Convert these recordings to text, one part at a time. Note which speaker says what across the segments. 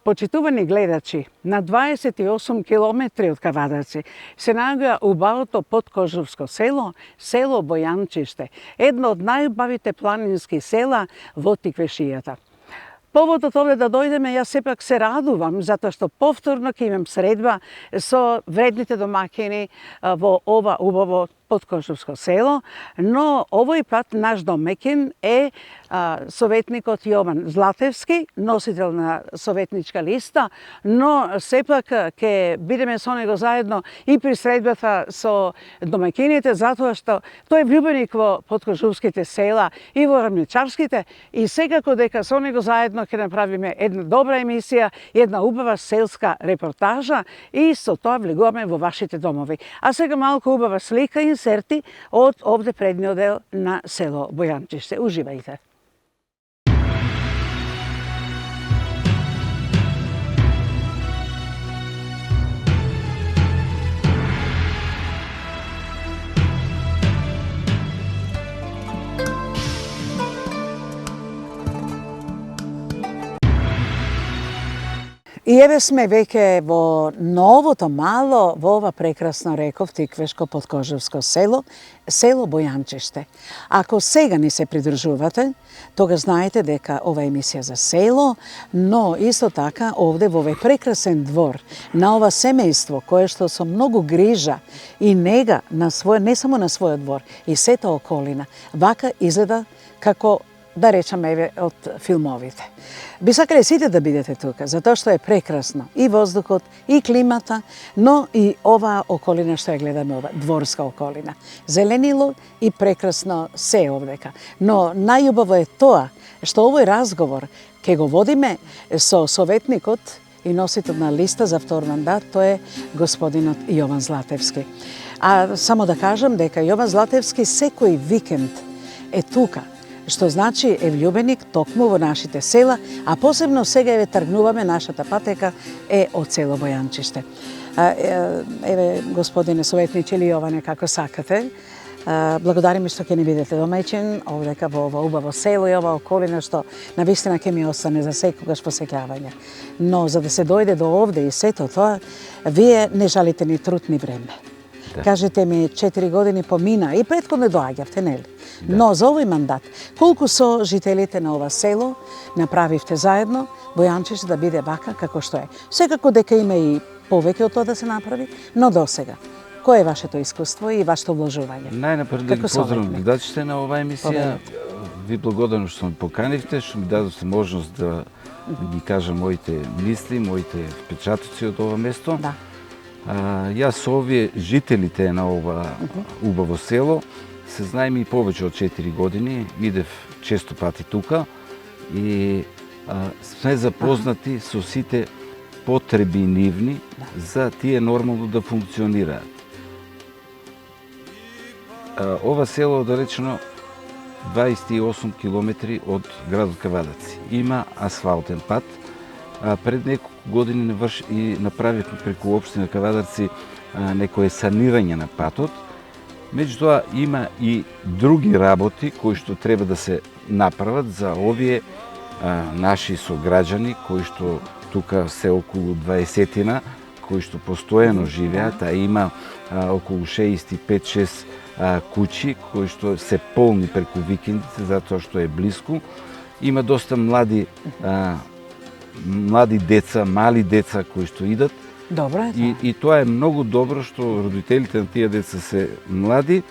Speaker 1: Почитувани гледачи, на 28 километри од Кавадарци се наоѓа убавото Подкожовско село, село Бојанчиште, едно од најубавите планински села во Тиквешијата. Поводот овде да дојдеме, јас сепак се радувам, затоа што повторно ќе имам средба со вредните домаќини во ова убаво Подкожовско село, но овој пат наш домаќин е советникот Јован Златевски, носител на советничка листа, но сепак ќе бидеме со него заедно и при средбата со домаќините, затоа што тој е влюбеник во подкожувските села и во рамничарските, и секако дека со него заедно ќе направиме една добра емисија, една убава селска репортажа и со тоа влегуваме во вашите домови. А сега малку убава слика и инсерти од овде предниот дел на село Бојанчиште. Уживајте. И еве сме веќе во новото мало, во ова прекрасно, реков, Тиквешко Подкожовско село, село Бојанчиште. Ако сега не се придружувате, тога знаете дека ова е емисија за село, но исто така овде во овој прекрасен двор, на ова семејство кое што со многу грижа и нега на свој, не само на својот двор, и сета околина, вака изгледа како да речеме еве од филмовите. Би сакале сите да бидете тука, затоа што е прекрасно и воздухот, и климата, но и оваа околина што ја гледаме, ова дворска околина. Зеленило и прекрасно се овдека. Но најубаво е тоа што овој разговор ќе го водиме со советникот и носител на листа за втор мандат, тој е господинот Јован Златевски. А само да кажам дека Јован Златевски секој викенд е тука, што значи е влюбеник токму во нашите села, а посебно сега еве тргнуваме, нашата патека е од село Бојанчиште. Еве, господине советниче или Јоване, како сакате, благодариме што ќе ни бидете домаќин овдека во ова убаво село и ова околина што навистина ќе ми остане за секогаш посеќавање. Но за да се дојде до овде и сето тоа, вие не жалите ни труд ни време. Да. Кажете ми, 4 години помина и претходно доаѓавте, нели? Да. Но за овој мандат, колку со жителите на ова село направивте заедно Бојанчиште да биде вака како што е? Секако дека има и повеќе од тоа да се направи, но досега. Кое е вашето искуство и вашето вложување?
Speaker 2: Најнапред да ги поздравам гледачите на оваа емисија. Ви благодарам што ме поканивте, што ми дадовте можност да ги кажам моите мисли, моите впечатоци од ова место.
Speaker 1: Да.
Speaker 2: Јас со овие жителите на ова убаво село се знаеме и повеќе од 4 години, идев често пати тука и сме запознати со сите потреби нивни за тие нормално да функционираат. Ова село, да речено, 28 километри од градот Кавадарци. Има асфалтен пат. Пред неколку години направивме преку општина Кавадарци некое санирање на патот. Меѓутоа има и други работи кои што треба да се направат за овие наши сограѓани кои што тука се околу 20-тина, кои што постојано живеат, а има околу 65-6 куќи кои што се полни преку викендите затоа што е блиску. Има доста млади деца, мали деца кои што идат.
Speaker 1: Добро е тоа.
Speaker 2: И тоа е многу добро што родителите на тие деца се млади,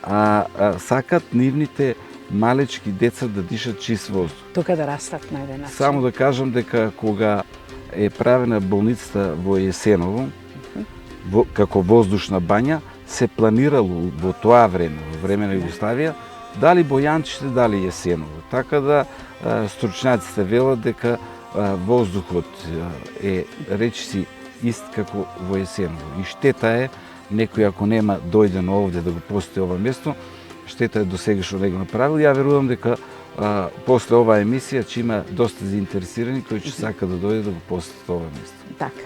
Speaker 2: а сакат нивните малечки деца да дишат чист воздух.
Speaker 1: Тука да растат на еден начин.
Speaker 2: Само да кажам дека кога е правена болницата во Јесеново, како воздушна бања, се планирало во тоа време, во време на Југославија, дали Бојанчиште, дали Јесеново. Така да стручњаците велат дека воздухот е речиси ист како во Јесеново. И штета е, некој ако нема дојдено овде да го посети ова место, штета е до сега што не го направил. Ја верувам дека после оваа емисија ќе има доста заинтересирани кои ќе сака да дојде да го посетат ова место.
Speaker 1: Така.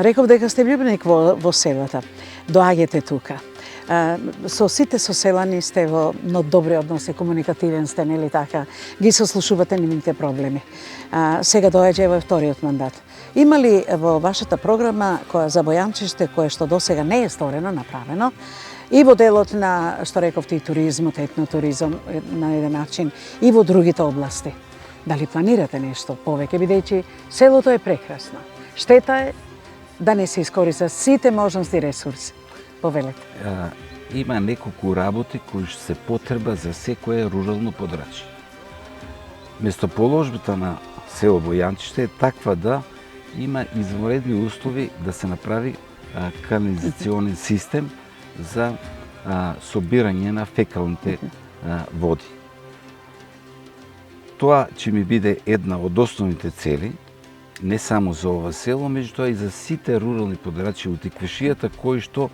Speaker 1: Реков дека сте влюбеник во селата. Доаѓате тука. Со сите соселани сте во добри односи, комуникативен сте, нели така, ги сослушувате нивните проблеми. Сега доаѓа во вториот мандат. Има ли во вашата програма која за Бојанчиште, кое што досега не е сторено, направено, и во делот на, што рековте, и туризмот, етнотуризам на еден начин, и во другите области? Дали планирате нешто повеќе, бидејќи селото е прекрасно. Штета е да не се искористат сите можности и ресурси. Повелете.
Speaker 2: Има неколку работи кои што се потреба за секое рурално подрачје. Местоположбата на село Бојанчиште е таква да има извонредни услови да се направи канализационен систем за собирање на фекалните води. Тоа ќе ми биде една од основните цели, не само за ова село, меѓутоа и за сите рурални подрачја у Тиквешијата кои што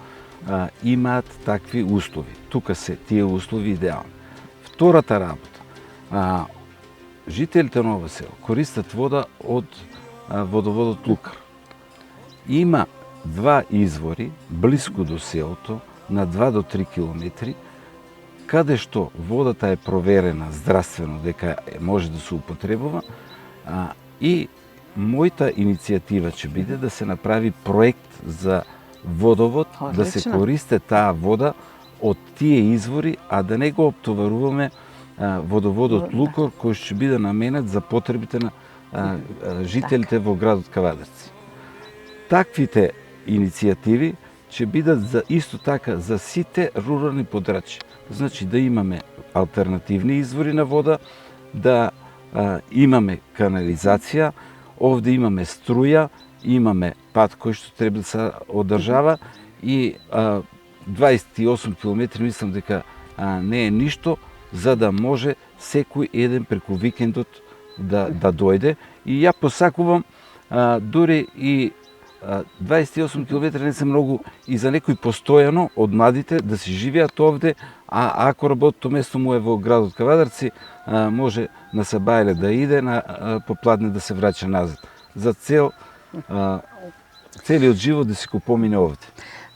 Speaker 2: имаат такви услови. Тука се тие услови идеални. Втората работа. Жителите на ова село користат вода од водоводот Лукар. Има два извори блиску до селото, на 2 до 3 километри, каде што водата е проверена здравствено дека може да се употребува, и мојата иницијатива ќе биде да се направи проект за водовод, да се користи таа вода од тие извори, а да не го оптоваруваме водоводот Лукор, кој ќе биде наменет за потребите на жителите во градот Кавадарци. Таквите иницијативи ќе бидат за исто така за сите рурални подрачја. Значи да имаме алтернативни извори на вода, да имаме канализација, овде имаме струја, имаме пат кој што треба да се одржава и 28 км мислам дека не е ништо за да може секој еден преку викендот да дојде. И ја посакувам дури и 28 км не се многу и за некој постојано од младите да си живеат овде, а ако работното место му е во градот Кавадарци, може на Сабајле да иде, на попладне да се враќа назад. За целиот живот да си го помине овде.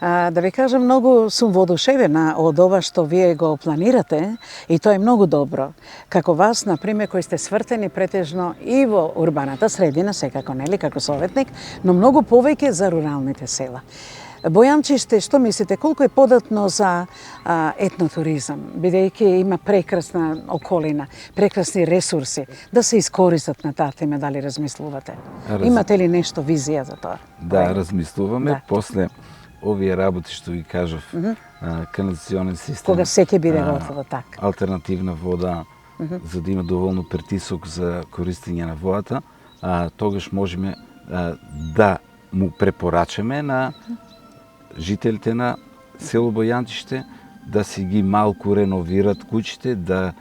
Speaker 1: Да ви кажам, многу сум воодушевена од ова што вие го планирате и тоа е многу добро. Како вас, например, кои сте свртени претежно и во урбаната средина, секако нели, како советник, но многу повеќе за руралните села. Бојанчиште, што мислите, колку е податно за етнотуризам, бидејќи има прекрасна околина, прекрасни ресурси, да се искористат на таа тема, дали размислувате? Имате ли нешто визија за тоа?
Speaker 2: Да, размислуваме. После овие работи што ви кажав, канализационен систем,
Speaker 1: кога се ќе биде готово така,
Speaker 2: алтернативна вода, за да има доволно притисок за користење на водата, тогаш можеме да му препорачаме на жителите на село Бојанчиште да си ги малку реновират куќите, да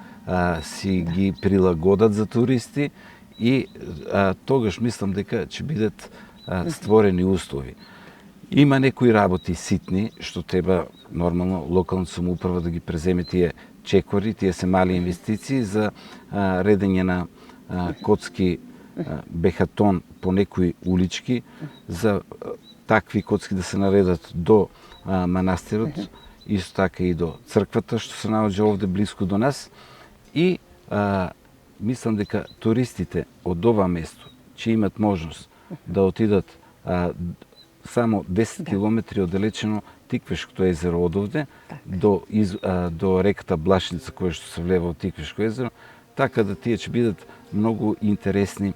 Speaker 2: си ги прилагодат за туристи и тогаш мислам дека ќе бидат створени услови. Има некои работи ситни, што треба нормално локалната самоуправа да ги преземе тие чекори, тие се мали инвестиции за редење на коцки бехатон по некои улички, за такви коцки да се наредат до манастирот, исто така и до црквата, што се наоѓа овде близко до нас. И мислам дека туристите од ова место ќе имат можност да отидат само 10 километри оддалечено Тиквешкото езеро од овде, до реката Блашница, која што се влева од Тиквешко езеро, така да тие ќе бидат многу интересни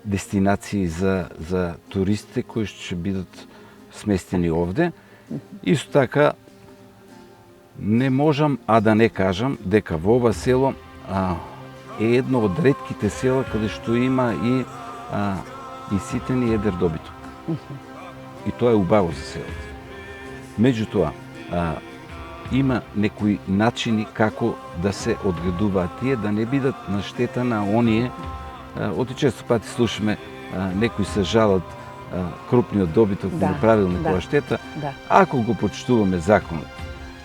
Speaker 2: дестинации за туристите кои што ќе бидат сместени овде. Исто така, не можам да не кажам дека во ова село е едно од ретките села каде што има и ситен и едер добиток. И тоа е убаво за селото. Меѓутоа, има некои начини како да се одгледуваат тие, да не бидат на штета на оние. Оти често пати слушаме некои се жалат крупниот добиток му направил некоја штета. Ако го почитуваме законот,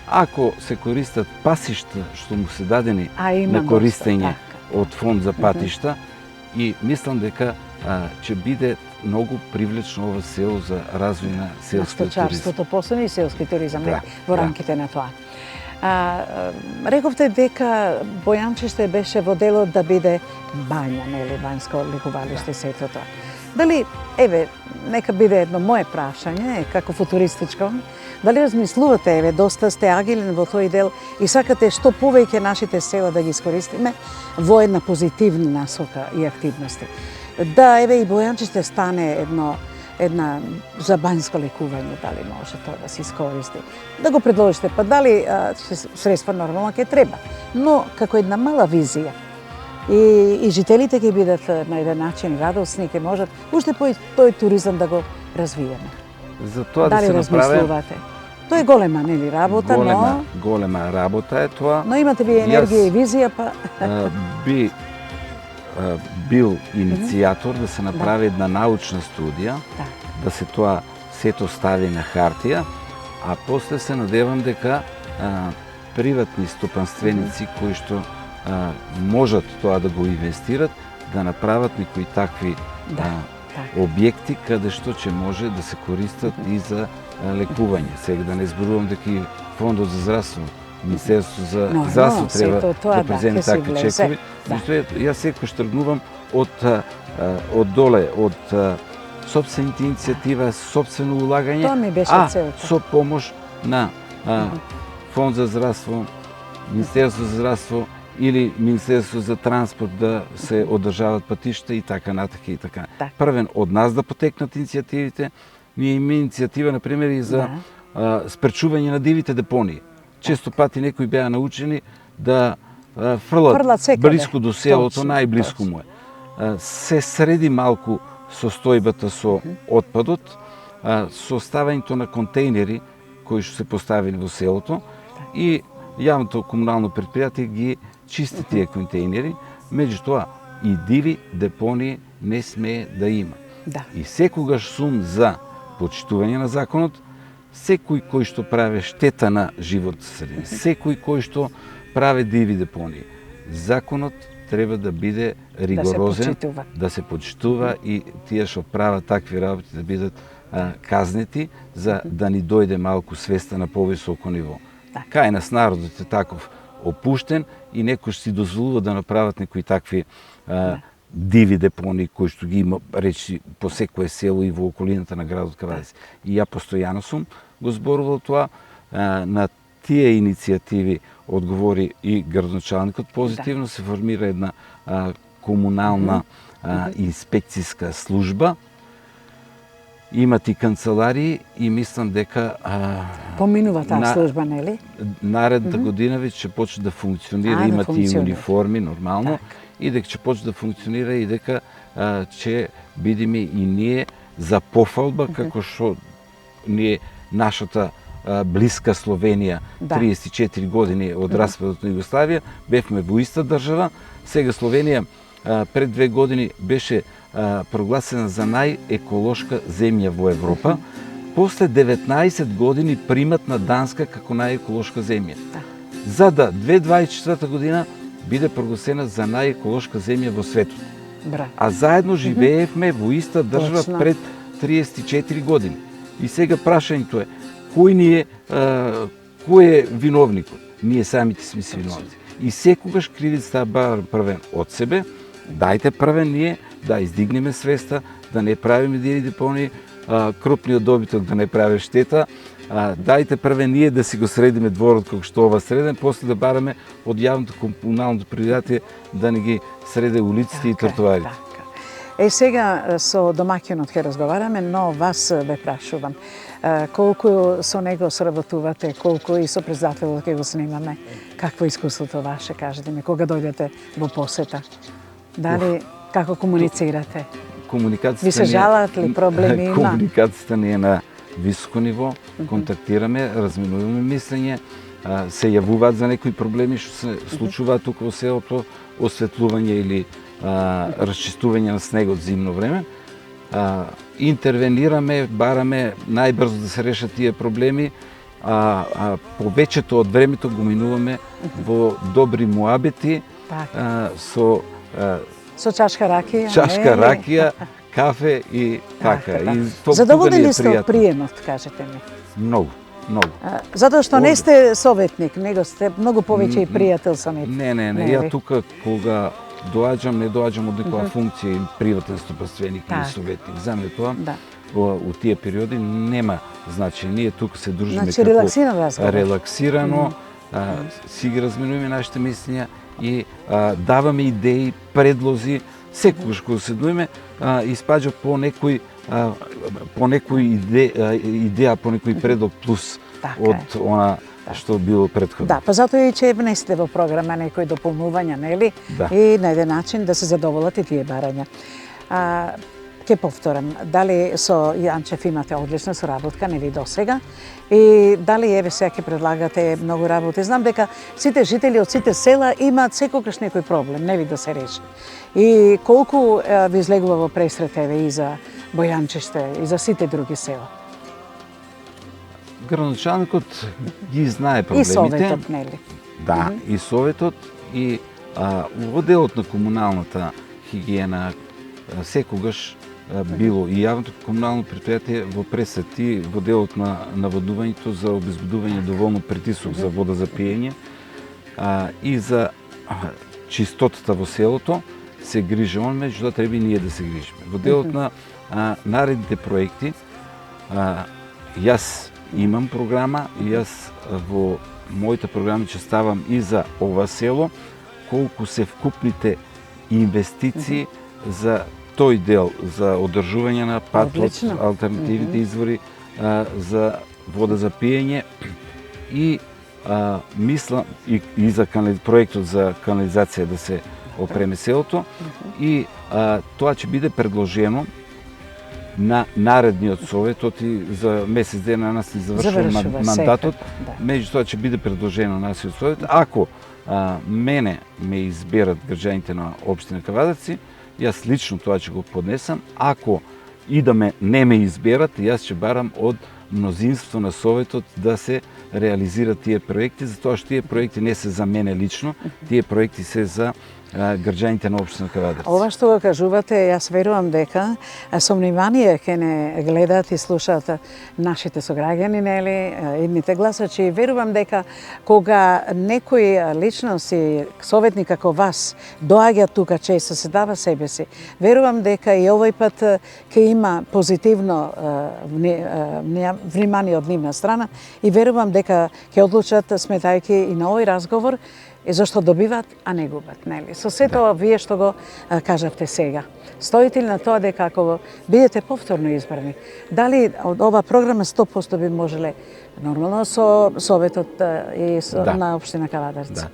Speaker 2: ако се користат пасишта што му се дадени на користење од фонд за патишта, и мислам дека ќе биде многу привлечно ова село за развој на селскиот туризам.
Speaker 1: Сточарството, посебно и селски туризам,
Speaker 2: Да,
Speaker 1: во рамките на тоа. Рековте дека Бојанчиште беше во делот да биде бања, нели, бањско лекувалиште, сето тоа. Дали, нека биде едно мое прашање, како футуристичко, дали размислувате, доста сте агилен во тој дел и сакате што повеќе нашите села да ги искористиме во една позитивна насока и активности? Да, и Бојанчиште стане една за бањско лекување, дали може тоа да се искористи. Да го предложите, па дали средства нормално ќе треба, но како една мала визија. И жителите ќе бидат на еден начин радосни, ќе можат уште тој туризам да го развиеме.
Speaker 2: За тоа
Speaker 1: дали
Speaker 2: да се направи...
Speaker 1: Тоа е голема, нели, работа,
Speaker 2: голема работа е тоа.
Speaker 1: Но имате ви енергија и визија, па...
Speaker 2: Би бил иницијатор да се направи една научна студија, да се тоа сето стави на хартија, а после се надевам дека приватни стопанственици кои што можат тоа да го инвестират, да направат некои такви објекти каде што ќе може да се користат и за лекување. Сега да не зборувам дека и Фондот за здравство, Министерството за здравство треба да преземе такви чекови. Јас секој тргнувам од доле, од сопствените иницијатива, сопствено улагање, со помош на Фонд за здравство, Министерство за здравство или Министерство за транспорт да се одржават патишта и така натака и така. Првен од нас да потекнат иницијативите. Ние имаме иницијатива, например, и за спречување на дивите депонии. Често пати некои беа научени да фрлат близко до селото, најблиско му е. Се среди малку состојбата со отпадот, со ставањето на контейнери кои што се поставени во селото и јавното комунално предпријатие ги чисти тие контейнери, меѓутоа и диви депонии не смее да има. И секогаш сум за почитување на законот, секој кој што прави штета на живот средини, секој кој што прави диви депонии. Законот треба да биде ригорозен, да се почитува и тие што прават такви работи да бидат казнети, за да ни дојде малку свеста на повисоко ниво. Кај нас народот е таков опуштен и некој си дозволува да направат некои такви диви депонии кои што ги има речи по секое село и во околината на градот Кавадици. И ја постојано сум го зборувал тоа. На тие иницијативи одговори и градоначалникот позитивно, се формира една комунална инспекцијска служба. Имат и канцеларии и мислам дека
Speaker 1: поминува таа служба, нели?
Speaker 2: Наредната година веќе ќе почне да функционира, имат и униформи нормално, и дека ќе почне да функционира и дека ќе бидеме и ние за пофалба, како што ние нашата блиска Словенија, 34 години од распадот на Југославија, бевме во иста држава. Сега Словенија пред 2 години беше прогласена за најеколошка земја во Европа, после 19 години примат на Данска како најеколошка земја. За да 2024 година биде прогласена за најеколошка земја во светот. А заедно живеевме во иста држава пред 34 години. И сега прашањето е, кој е виновникот? Ние самите сме си виновници. И секогаш кривицата бара првен од себе, дајте првен ние да издигнеме свеста, да не правиме диви депонии, крупниот добиток да не прави штета, дајте првен ние да си го средиме дворот како што ова среден, после да бараме од јавното комуналното предпријатие да не ги среде улиците и тротоарите.
Speaker 1: Сега со домаќинот ќе разговараме, но вас ве прашувам. Колку со него соработувате, колку и со председателот ќе го снимаме? Какво искуството ваше, кажете ми, кога дојдете во посета? Дали, како комуницирате? Ви се жалат ли, проблеми има?
Speaker 2: Комуникацијата ни е на високо ниво, контактираме, разменуваме мислење, се јавуваат за некои проблеми што се случуваат тука во селото, осветлување или расчистување на снегот зимно време. Интервенираме, бараме најбрзо да се решат тие проблеми, повеќето од времето го минуваме во добри муабети со
Speaker 1: Со чашка ракија.
Speaker 2: Чашка ракија, кафе и така. И
Speaker 1: Задоволени сте од приемот, кажете ми?
Speaker 2: Многу, многу.
Speaker 1: Затоа што не сте советник, него сте многу повеќе и пријател со нив.
Speaker 2: Не, ја тука кога доаѓам, не доаѓам од некоја функција или приватен стопанственик или советник. За мене тоа у тие периоди нема значење. Ние тука се дружиме
Speaker 1: како
Speaker 2: релаксирано, си ги разменуваме нашите мислења и даваме идеи, предлози, секогаш кога седнуваме, испаѓа по некој идеја, по некој предлог плюс од она што било претходно.
Speaker 1: Да, па затоа и че внесете во програма некои дополнувања, нели? И на еден начин да се задоволат и тие барања. Ке повторам, дали со Јанчев имате одлична соработка, нели до сега? И дали еве сега ќе предлагате многу работи? Знам дека сите жители од сите села имаат секогаш некој проблем, нели да се реши. И колку ви излегува во пресрет еве и за Бојанчиште и за сите други села?
Speaker 2: Градоначалникот ги знае проблемите.
Speaker 1: И советот, нели?
Speaker 2: Да, и советот, и во делот на комуналната хигиена секогаш било и јавното комунално предпријатие во пресет и во делот на наводнувањето за обезбедување доволно притисок за вода за пиење и за чистотата во селото се грижи он, меѓутоа треба и ние да се грижиме. Во делот на наредните проекти, јас имам програма и јас во моите програми ќе ставам и за ова село, колку се вкупните инвестиции за тој дел, за одржување на патот, алтернативните извори за вода за пиење и мислам и за проектот за канализација да се опреме селото и тоа ќе биде предложено на наредниот советот и за месец дена нас ни завршува мандатот, меѓутоа ќе биде предложено на нашиот совет. Ако мене ме изберат граѓаните на општина Кавадарци, јас лично тоа ќе го поднесам. Ако и да не ме изберат, јас ќе барам од мнозинство на советот да се реализират тие проекти, затоа што тие проекти не се за мене лично, тие проекти се за граѓаните на општина Кавадарци.
Speaker 1: Ова што го кажувате, јас верувам дека со внимание ќе не гледаат и слушаат нашите сограѓани, нели, идните гласачи. Верувам дека кога некој личност и советник како вас доаѓа тука често, се дава себе си, верувам дека и овој пат ќе има позитивно внимание од нивна страна и верувам дека ќе одлучат сметајќи и на овој разговор и зашто добиваат, а не губат, нели? Со сето вие што го кажавте сега. Стоите ли на тоа дека ако бидете повторно избрани, дали од ова програма 100% би можеле нормално со советот и на општина Кавадарци?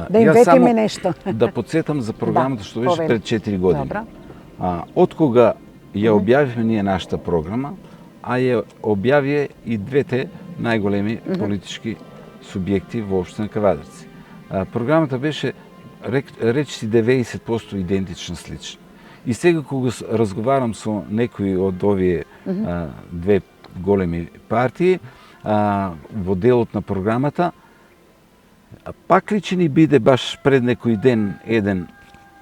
Speaker 1: Да им ветиме нешто.
Speaker 2: Да подсетам за програмата што беше пред 4 години. Од кога ја објавивме ние нашата програма, а ја објавија и двете најголеми политички субјекти во општина Кавадарци. Програмата беше речиси 90% идентична, слична. И сега кога разговарам со некои од овие две големи партии во делот на програмата, пак ли ќе ни биде баш пред некој ден еден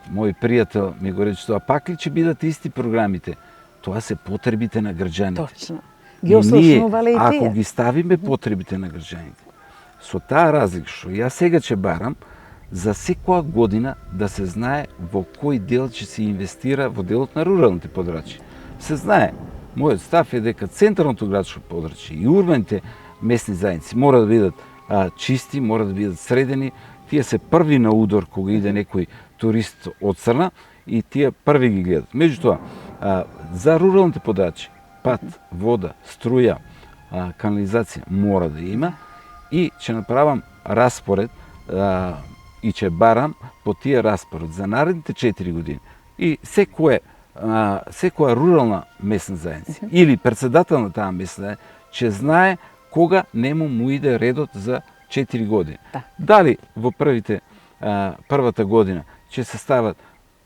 Speaker 2: мој пријател ми го рече тоа, пак ли ќе бидат исти програмите? Тоа се потребите на граѓаните.
Speaker 1: Точно. Ги ослушнувале и тие.
Speaker 2: Ако ги ставиме потребите на граѓаните, со таа разлика што јас сега ќе барам, за секоја година да се знае во кој дел ќе се инвестира во делот на руралните подрачја. Се знае, мојот став е дека централното градско подрачје и урбаните местни заедници мора да бидат чисти, мора да бидат средени. Тие се први на удор кога иде некој турист од Црна и тие први ги гледат. Меѓутоа, за руралните подрачја, пат, вода, струја, канализација мора да има и ќе направам распоред и ќе барам по тие распоред за наредните 4 години. И секоја рурална месна заедница или председател на таа месна заедница ќе знае кога нему му иде редот за 4 години. Дали во првата година ќе се стават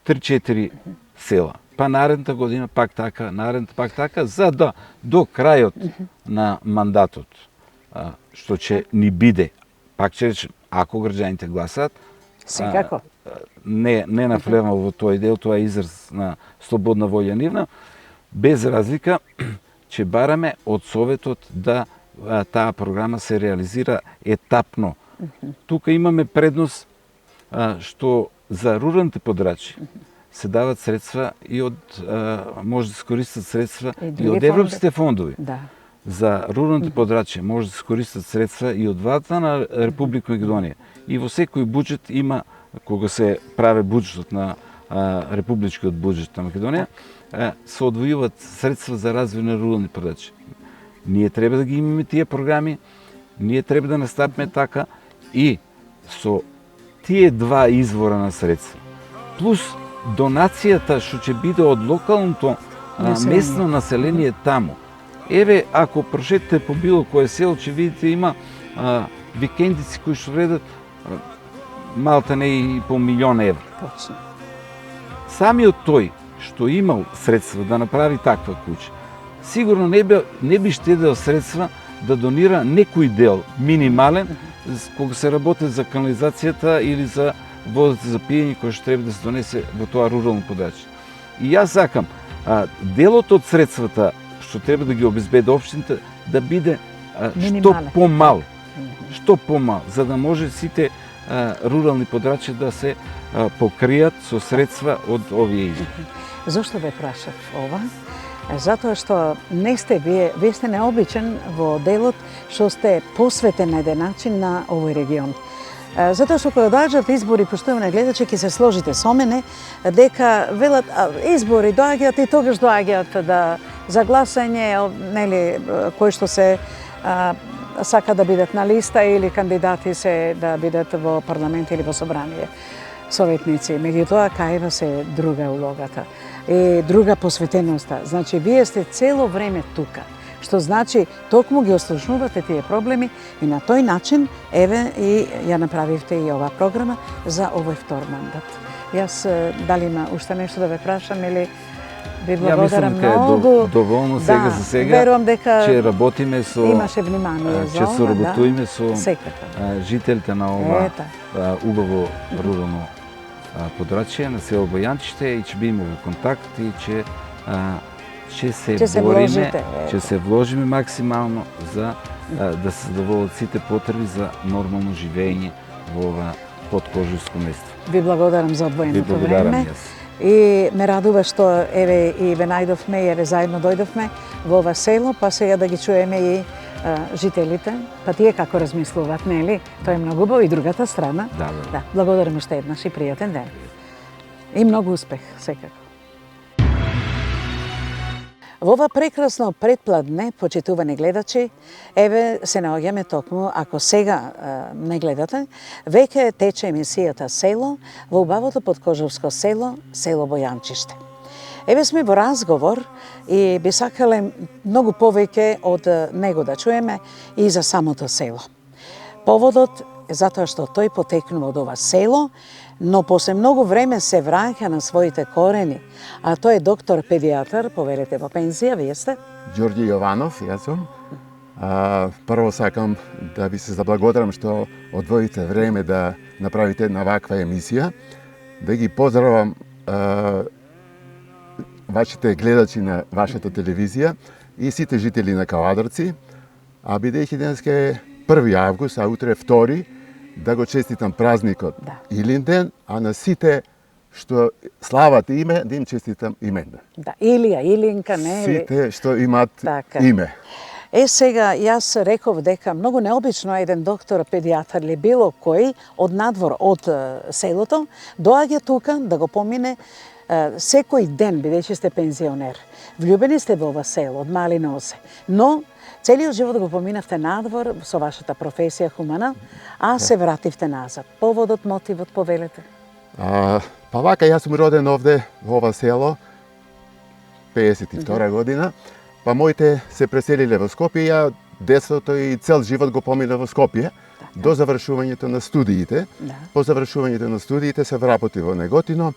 Speaker 2: 3-4 села, па наредната година пак така, наредната пак така, за да до крајот на мандатот, што ќе ни биде, пак ќе речем, ако граѓаните гласаат, не навлевам во тој дел, тоа е израз на слободна волја нивна, без разлика че бараме од Советот да таа програма се реализира етапно. Тука имаме предност што за руралните подрачи се дават средства и од може да се користат средства и од европските фондови.
Speaker 1: Да.
Speaker 2: За руралните подрачи може да се користат средства и од владата на Република Македонија. И во секој буџет има, кога се прави буџетот на републичкиот буџет на Македонија, се одвојуваат средства за развој на рурални подрачи. Ние треба да ги имаме тие програми, ние треба да настапиме така и со тие два извора на средства, плюс донацијата што ќе биде од локалното местно население таму. Еве, ако прошетите по било кое село, ќе видите има викендици кои што вредат малта не и по 1 милион евро.
Speaker 1: Точно.
Speaker 2: Самиот тој што имал средства да направи таква куќа, сигурно не би штедел средства да донира некој дел, минимален, кога се работи за канализацијата или за водата за пиење кој што треба да се донесе во тоа рурално подрачје. И јас сакам делот од средствата што треба да ги обезбеди општините да биде што помал. Што помал, за да може сите рурални подрачја да се покријат со средства од овие извори.
Speaker 1: Зошто ве прашав ова? Затоа што не сте вие сте необичен во делот што сте посветен на еден начин на овој регион. Затоа што кога доаѓаат избори, поштовани гледачи, ќе се сложите со мене дека велат избори доаѓаат и тогаш доаѓаат да за гласање, нели, кои што се сака да бидат на листа или кандидати се да бидат во парламент или во собрание советници. Меѓутоа, кај се друга улогата и друга посветеноста. Значи, вие сте цело време тука, што значи токму ги ослушнувате тие проблеми и на тој начин, еве, и ја направивте и оваа програма за овој втор мандат. Јас, дали има уште нешто да ве прашам или ви благодарам многу.
Speaker 2: Ја мислам дека е доволно сега за сега.
Speaker 1: Верувам дека
Speaker 2: ќе работиме со
Speaker 1: имаше внимание за
Speaker 2: ќе соработуваме со жителите на ова убаво рурално подрачје на село Бојанчиште и ќе бидеме во контакт и ќе се бориме, ќе се вложиме максимално за да се задоволат сите потреби за нормално живење во ова подкожевско место.
Speaker 1: Ви благодарам за одвоеното време.
Speaker 2: Јас.
Speaker 1: И ме радува што еве и ве најдовме и еве заедно дојдовме во ова село, па сега да ги чуеме и жителите, па тие како размислуваат, нели? Тоа е многу убаво и другата страна.
Speaker 2: Да.
Speaker 1: Благодарам уште еднаш и пријатен ден. И многу успех, секако. Во ова прекрасно предпладне, почитувани гледачи, еве се наоѓаме токму, ако сега не гледате, веќе тече емисијата Село во убавото подкожевско село, село Бојанчиште. Еве сме во разговор и би сакале многу повеќе од него да чуеме и за самото село. Поводот е затоа што тој потекнува од ова село, но после многу време се враќа на своите корени, а тој е доктор педијатар, поверете во пензија, вие сте?
Speaker 3: Ѓорѓе Јованов, јас сум. Прво сакам да ви се заблагодарам што одвоите време да направите една ваква емисија, да ги поздравам вашите гледачи на вашата телевизија и сите жители на Каладрци, а бидејќи денеска е 1 август, а утре 2, да го честитам празникот Илинден, а на сите што слават име, да им честитам имендан.
Speaker 1: Да, Илија, Илинка, не ли?
Speaker 3: Сите што имат име.
Speaker 1: Сега, јас реков дека многу необично еден доктор, педијатар или било кој од надвор од селото, доаѓа тука да го помине секој ден, бидејќи сте пензионер. Влюбени сте во ова село, од мали носе. Но, целиот живот го поминавте надвор со вашата професија хумана, а се вративте назад. Поводот, мотивот, повелете?
Speaker 3: Па вака, јас сум роден овде во ова село, 52 година, па моите се преселиле во Скопје, ја детството и цел живот го помина во Скопје, до завршувањето на студиите. По завршувањето на студиите се вработи во Неготино,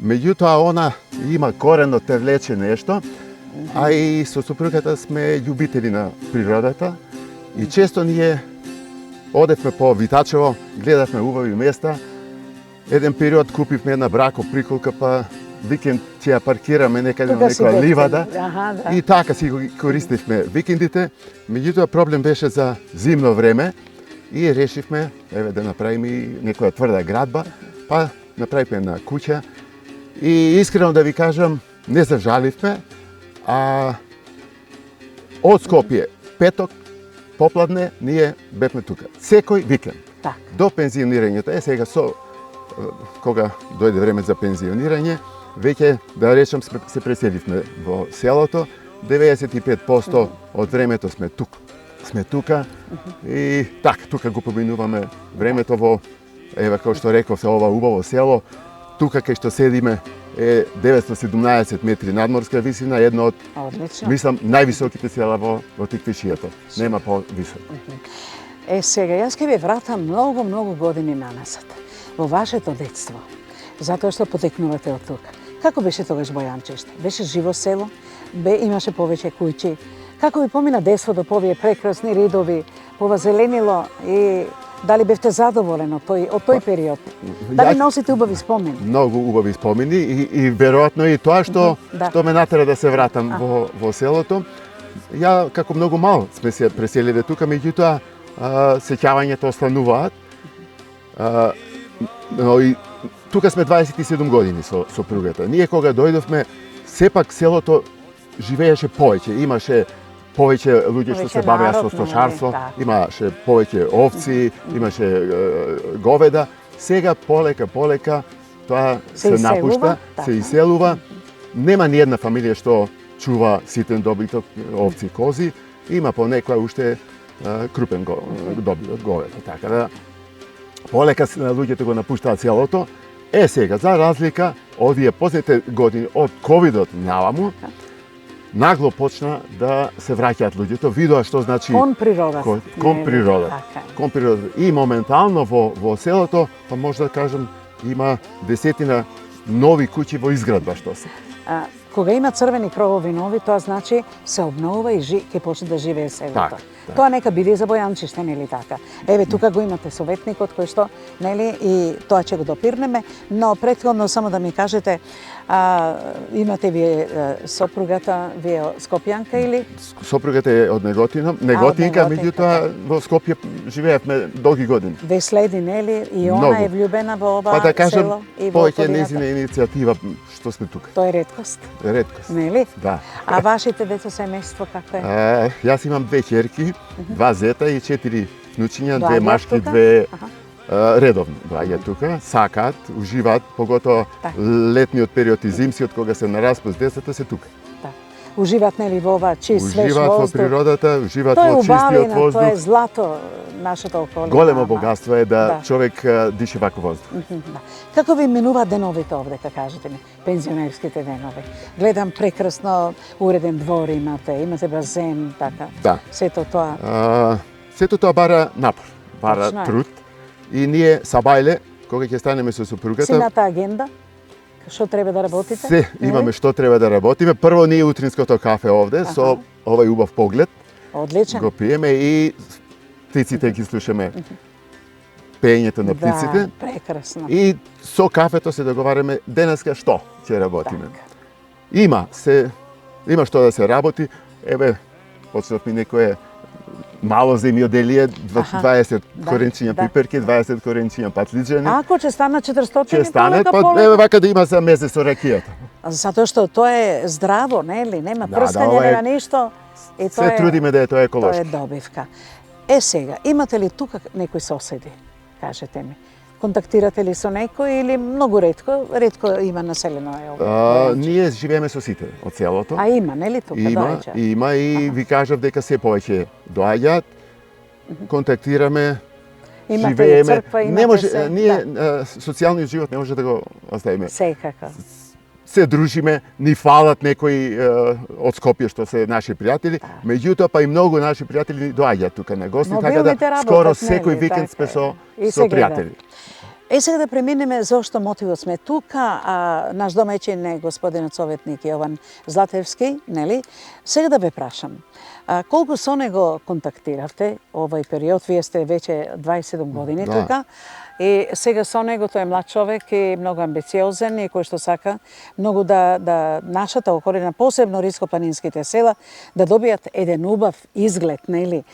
Speaker 3: меѓутоа она има корено те влече нешто, а и со супругата сме љубители на природата и често ние одевме по Витачево, гледавме убави места еден период купивме една бракоприколка, па викенд ќе ја паркираме некаде
Speaker 1: Тука
Speaker 3: на
Speaker 1: си
Speaker 3: некоја
Speaker 1: бевте.
Speaker 3: ливада.
Speaker 1: Аха, да.
Speaker 3: И така си го користивме викендите. Меѓутоа проблем беше за зимно време и решивме да направиме и некоја тврда градба, па направивме една куќа. И искрено да ви кажам, не зажаливме, а од Скопје петок попладне ние бевме тука. Секој викенд.
Speaker 1: Так.
Speaker 3: До пензионирањето. Сега кога дојде време за пензионирање, веќе да речем се преселивме во селото. 95% од времето сме тука. Сме тука и така, тука го поминуваме времето во, како што реков, се ова убаво село. Тука кај што седиме е 917 метри надморска висина, едно од,
Speaker 1: Одлично.
Speaker 3: мислам, највисоките села во Тиквишијата. Нема по-високо.
Speaker 1: Сега, јас ќе ви вратам многу години наназад, во вашето детство, затоа што потекнувате од тука. Како беше тогаш Бојанчиште? Беше живо село? Имаше повеќе куќи? Како ви помина детството по овие прекрасни ридови, по ова зеленило и дали бевте задоволен од тој период? Дали носите убави спомени?
Speaker 3: Многу убави спомени и веројатно и тоа што ме натера да се вратам во селото. Ја како многу мал сме се преселиле тука, меѓутоа сеќавањето остануваат. Но и тука сме 27 години со сопругата. Ние кога дојдовме, сепак селото живееше повеќе, имаше повеќе луѓе што се бавеа со сточарство, имаше повеќе овци, имаше говеда. Сега полека тоа се напушта, се иселува. Нема ни една фамилија што чува ситен добиток овци, кози. Има по некоја уште крупен добиток говеда. Така да полека луѓето го напуштаат селото. Сега, за разлика, овие последните години од ковидот наваму, нагло почна да се враќаат луѓето, видоа што значи
Speaker 1: кон природата.
Speaker 3: Кон природата. Кон природата. И моментално во селото, па може да кажам, има десетина нови куќи во изградба што се.
Speaker 1: Кога има црвени кровови нови, тоа значи се обновува и ќе почне да живее селото.
Speaker 3: Так.
Speaker 1: Тоа нека биде за Бојанчиште, нели така? Еве тука го имате советникот кој што, нели, и тоа ќе го допирнеме, но претходно само да ми кажете, имате вие сопругата, вие Скопјанка или?
Speaker 3: Сопругата е од Неготинка, меѓутоа во Скопје живеевме долги години.
Speaker 1: Ве следи, нели, и она е влюбена во ова село?
Speaker 3: Па да кажам,
Speaker 1: и во
Speaker 3: повеќе нејзина иницијатива што сме тука.
Speaker 1: Тоа е реткост.
Speaker 3: Редкост.
Speaker 1: Нели?
Speaker 3: Да.
Speaker 1: А вашите деца семејство како е?
Speaker 3: Јас имам 2 ќерки, 2 зета и 4 внучиња, 2 машки, 2 редовно доаѓаат тука, сакаат, уживаат, поготоа летниот период и зимскиот кога се на распуст децата се тука.
Speaker 1: Уживаат нели во ова чист свеж воздух.
Speaker 3: Уживаат во природата, уживаат во чистиот воздух.
Speaker 1: Тоа е злато нашето околина.
Speaker 3: Големо богатство е да човек дише вако воздух.
Speaker 1: Како ви минуваат деновите овде, кажете ми, пензионерските денови? Гледам прекрасно уреден двор имате базен, така.
Speaker 3: Да.
Speaker 1: Сето тоа.
Speaker 3: Сето тоа бара напор, бара труд. И ние сабајле, кога ќе станеме со сопругата...
Speaker 1: Сината агенда? Што треба да работите?
Speaker 3: Се, имаме што треба да работиме. Прво ние утринското кафе овде, со овај убав поглед.
Speaker 1: Одличен.
Speaker 3: Го пиеме и птиците ги слушаме. Пеењето на птиците.
Speaker 1: Да, прекрасно.
Speaker 3: И со кафето се договараме денеска што ќе работиме. Има што да се работи. Еве, почнавме некое мало земјоделие, 20 коренчиња пиперки, 20 коренчиња патлиџени.
Speaker 1: Ако ќе стана 400,
Speaker 3: ќе стане, па еве вака да има за мезе со ракијата.
Speaker 1: Затоа што тоа е здраво, нели? Нема прскање, нема ништо. И
Speaker 3: се трудиме да е тоа еколошки.
Speaker 1: Тоа е добивка. Сега, имате ли тука некои соседи? Кажете ми. Контактирате ли со некој или многу ретко има населено е ова?
Speaker 3: Ние живееме со сите од селото.
Speaker 1: А има, нели тука доаѓа?
Speaker 3: Има и ви кажав дека се повеќе доаѓаат. Контактираме,
Speaker 1: живееме. Имате црква, имате се.
Speaker 3: Ние социјалниот живот не може да го оставиме.
Speaker 1: Секако.
Speaker 3: Се дружиме, ни фалат некои од Скопје што се наши пријатели, меѓутоа па и многу наши пријатели доаѓаат тука на гости, така да скоро секој викенд сме со пријатели.
Speaker 1: Сега да преминеме зошто мотивот сме тука, а наш домаќин е господинот советник Јован Златевски, нели? Сега да ве прашам, колку со него контактиравте овој период? Вие сте веќе 27 години тука. И сега со него тој е млад човек и многу амбициозен и кој што сака многу да нашата околина, посебно риско-планинските села, да добијат еден убав изглед, нели?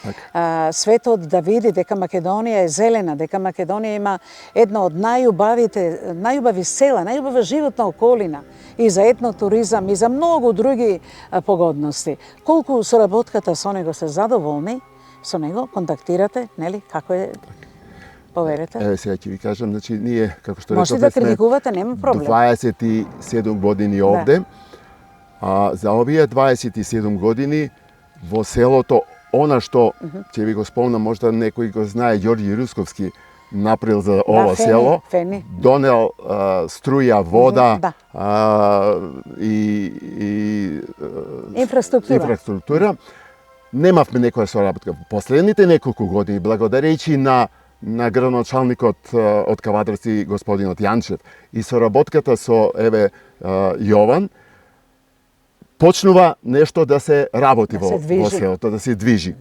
Speaker 1: Светот да види дека Македонија е зелена, дека Македонија има едно од најубави села, најубава животна околина и за етнотуризам и за многу други погодности. Колку соработката со него се задоволни, со него контактирате, нели? Како е? Поверете.
Speaker 3: Сега ќе ви кажам, значи ние како што
Speaker 1: можете да критикувате, нема проблем.
Speaker 3: 27 години овде. За овие 27 години во селото она што ќе ви го спомнам, можда некој го знае, Ѓорѓи Русковски направил за ова село.
Speaker 1: Фени.
Speaker 3: Донел струја, вода и инфраструктура. Немавме некоја соработка. Последните неколку години, благодарејќи на градоначалникот од Кавадарци, господинот Јанчев, и соработката со Јован, почнува нешто да се работи во селото, да се движи.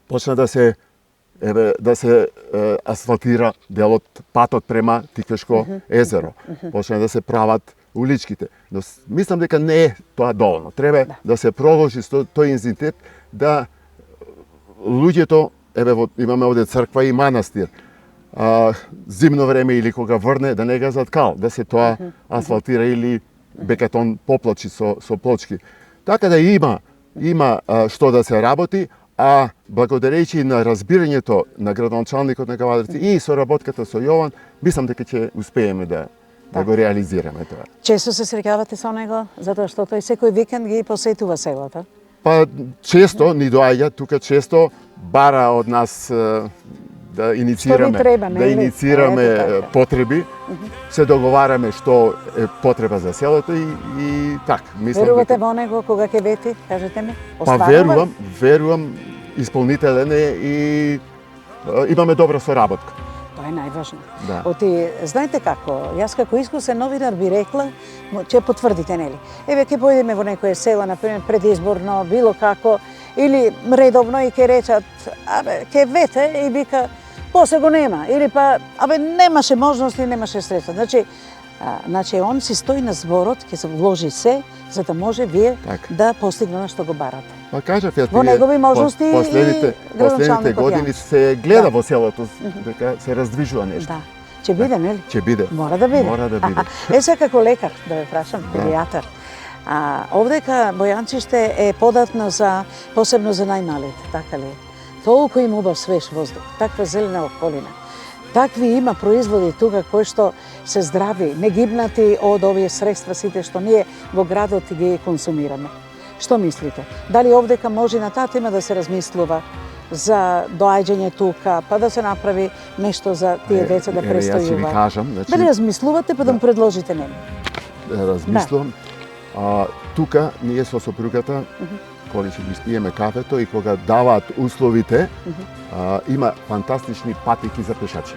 Speaker 3: Почна да се асфалтира делот, патот према Тиквешко езеро. Почна да се прават уличките. Но мислам дека не е тоа доволно. Треба да се продолжи тој интензитет, да луѓето, имаме овде црква и манастир, зимно време или кога врне, да не газат кал, да се тоа асфалтира или бекатон поплачи со плочки. Така да има што да се работи, а благодарејќи на разбирањето на градоначалникот на Кавадарци и соработката со Јован, мислам дека ќе успееме да го реализираме тоа.
Speaker 1: Често се среќавате со него, затоа што тој секој викенд ги посетува селото?
Speaker 3: Па често ни доаѓа тука, често бара од нас да иницираме потреби, се договараме што е потреба за селото и така.
Speaker 1: Верувате во него кога ќе вети, кажете ми?
Speaker 3: Па верувам, исполнителен е и имаме добра соработка.
Speaker 1: Тоа е најважно.
Speaker 3: Да.
Speaker 1: Знаете како, јас како искусен новинар би рекла, ќе потврдите, нели? Ќе појдеме во некое села, например, предизборно, било како, или редовно и ќе речат, ќе вете и вика, после го нема, или па, немаше можности, немаше средства. Значи, он си стои на зборот, ќе се вложи се, за да може вие да постигнете што го барате.
Speaker 3: Па кажав ја,
Speaker 1: во негови можности
Speaker 3: последните години се гледа во селото, дека се раздвижува нешто.
Speaker 1: Да. Ќе биде, нели?
Speaker 3: Ќе биде.
Speaker 1: Мора да биде.
Speaker 3: Мора да биде.
Speaker 1: Сега како лекар, да ве прашам, педијатар. Овдека Бојанчиште е податно посебно за најмалите, така ли? Толку има убав свеж воздух, таква зелена околина. Такви има производи тука кои што се здрави, негибнати од овие средства сите што ние во градот ги консумираме. Што мислите? Дали овдека може на таа тема да се размислува за доаѓање тука, па да се направи нешто за тие деца да престојуваат?
Speaker 3: Јас ќе ви кажам,
Speaker 1: дали размислувате, па да му предложите нему?
Speaker 3: Размислувам. Тука ние со сопругата, кога ќе ги спиеме кафето и кога даваат условите, има фантастични патеки за пешачи.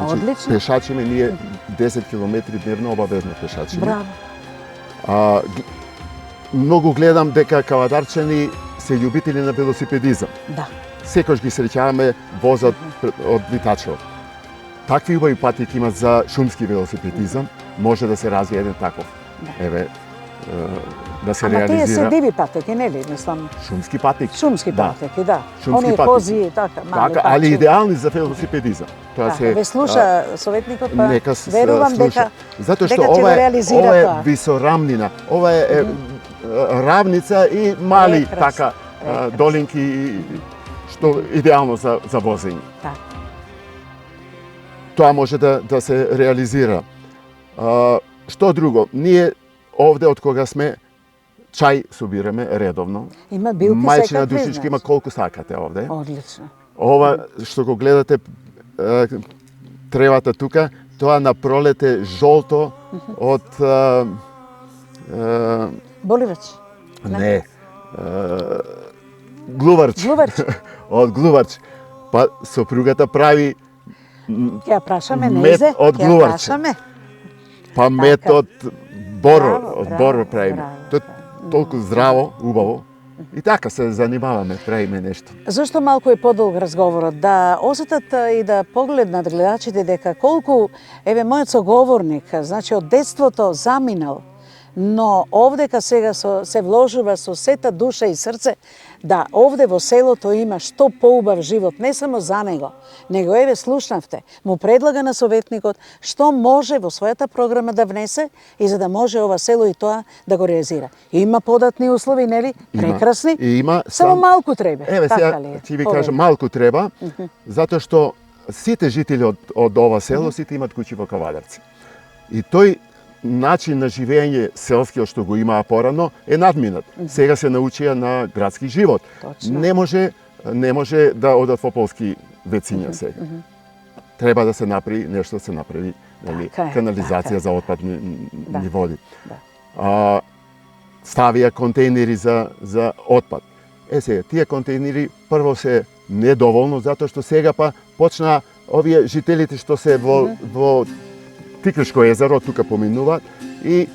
Speaker 1: Одлично.
Speaker 3: Пешачиме ние 10 километри дневно обавезно пешачиме.
Speaker 1: Браво.
Speaker 3: Многу гледам дека кавадарчани се љубители на велосипедизам.
Speaker 1: Да.
Speaker 3: Секојаш ги среќаваме возат од Витачево. Такви убави патеки има за шумски велосипедизам, може да се развие еден таков. Да се реализира.
Speaker 1: Ама тие се диви патеки, нели? Мислам.
Speaker 3: Шумски патеки.
Speaker 1: Шумски патеки, да.
Speaker 3: Оние
Speaker 1: кози, така, мали патеки.
Speaker 3: Али идеални за велосипедизам.
Speaker 1: Тоа се ве слуша советникот, па верувам дека
Speaker 3: затоа што ова е висорамнина, ова е равница и мали така долинки што идеално за возење. Тоа може да се реализира. Што друго? Ние овде од кога сме чај собираме редовно.
Speaker 1: Има билки
Speaker 3: мајчина душичка има колку сакате овде.
Speaker 1: Одлично.
Speaker 3: Ова што го гледате тревата тука, тоа на пролет е жолто од
Speaker 1: боливач.
Speaker 3: Не. Глуварч.
Speaker 1: Глуварч.
Speaker 3: Од глуварч. Па сопругата прави
Speaker 1: Ќе ја прашаме
Speaker 3: мед
Speaker 1: Незе,
Speaker 3: од
Speaker 1: ќе ја
Speaker 3: глуварче.
Speaker 1: прашаме.
Speaker 3: Па мед
Speaker 1: Така.
Speaker 3: од боро,
Speaker 1: Браво,
Speaker 3: од
Speaker 1: браво,
Speaker 3: боро правиме.
Speaker 1: браво,
Speaker 3: Тоа е толку здраво, убаво. И така се занимаваме, правиме нешто.
Speaker 1: Зошто малку е подолг разговорот, да осетат и да погледнат гледачите дека колку, еве мојот соговорник, значи од детството заминал, но овдека сега се вложува со сета душа и срце да овде во селото има што поубав живот, не само за него, него еве слушнавте, му предлага на советникот што може во својата програма да внесе и за да може ова село и тоа да го реализира. Има податни услови, нели? Прекрасни.
Speaker 3: И има
Speaker 1: Само малку треба.
Speaker 3: Еве
Speaker 1: така
Speaker 3: сега
Speaker 1: ли е?
Speaker 3: ќе ви
Speaker 1: Повеќе.
Speaker 3: кажам, малку треба, затоа што сите жители од ова село, сите имат куќи во Кавадарци. И тој начин на живење селски што го имаа порано е надминат. Сега се научија на градски живот.
Speaker 1: Точно.
Speaker 3: Не може да одат во полски вециња сега. Треба да се направи нешто, се направи, нели,
Speaker 1: Така е,
Speaker 3: канализација
Speaker 1: така е.
Speaker 3: за отпадни
Speaker 1: Да.
Speaker 3: води.
Speaker 1: Да.
Speaker 3: Ставија контейнери за отпад. Сега, тие контейнери прво се недоволно, затоа што сега па почна овие жителите што се во Тикришко езеро, тука поминуваат, и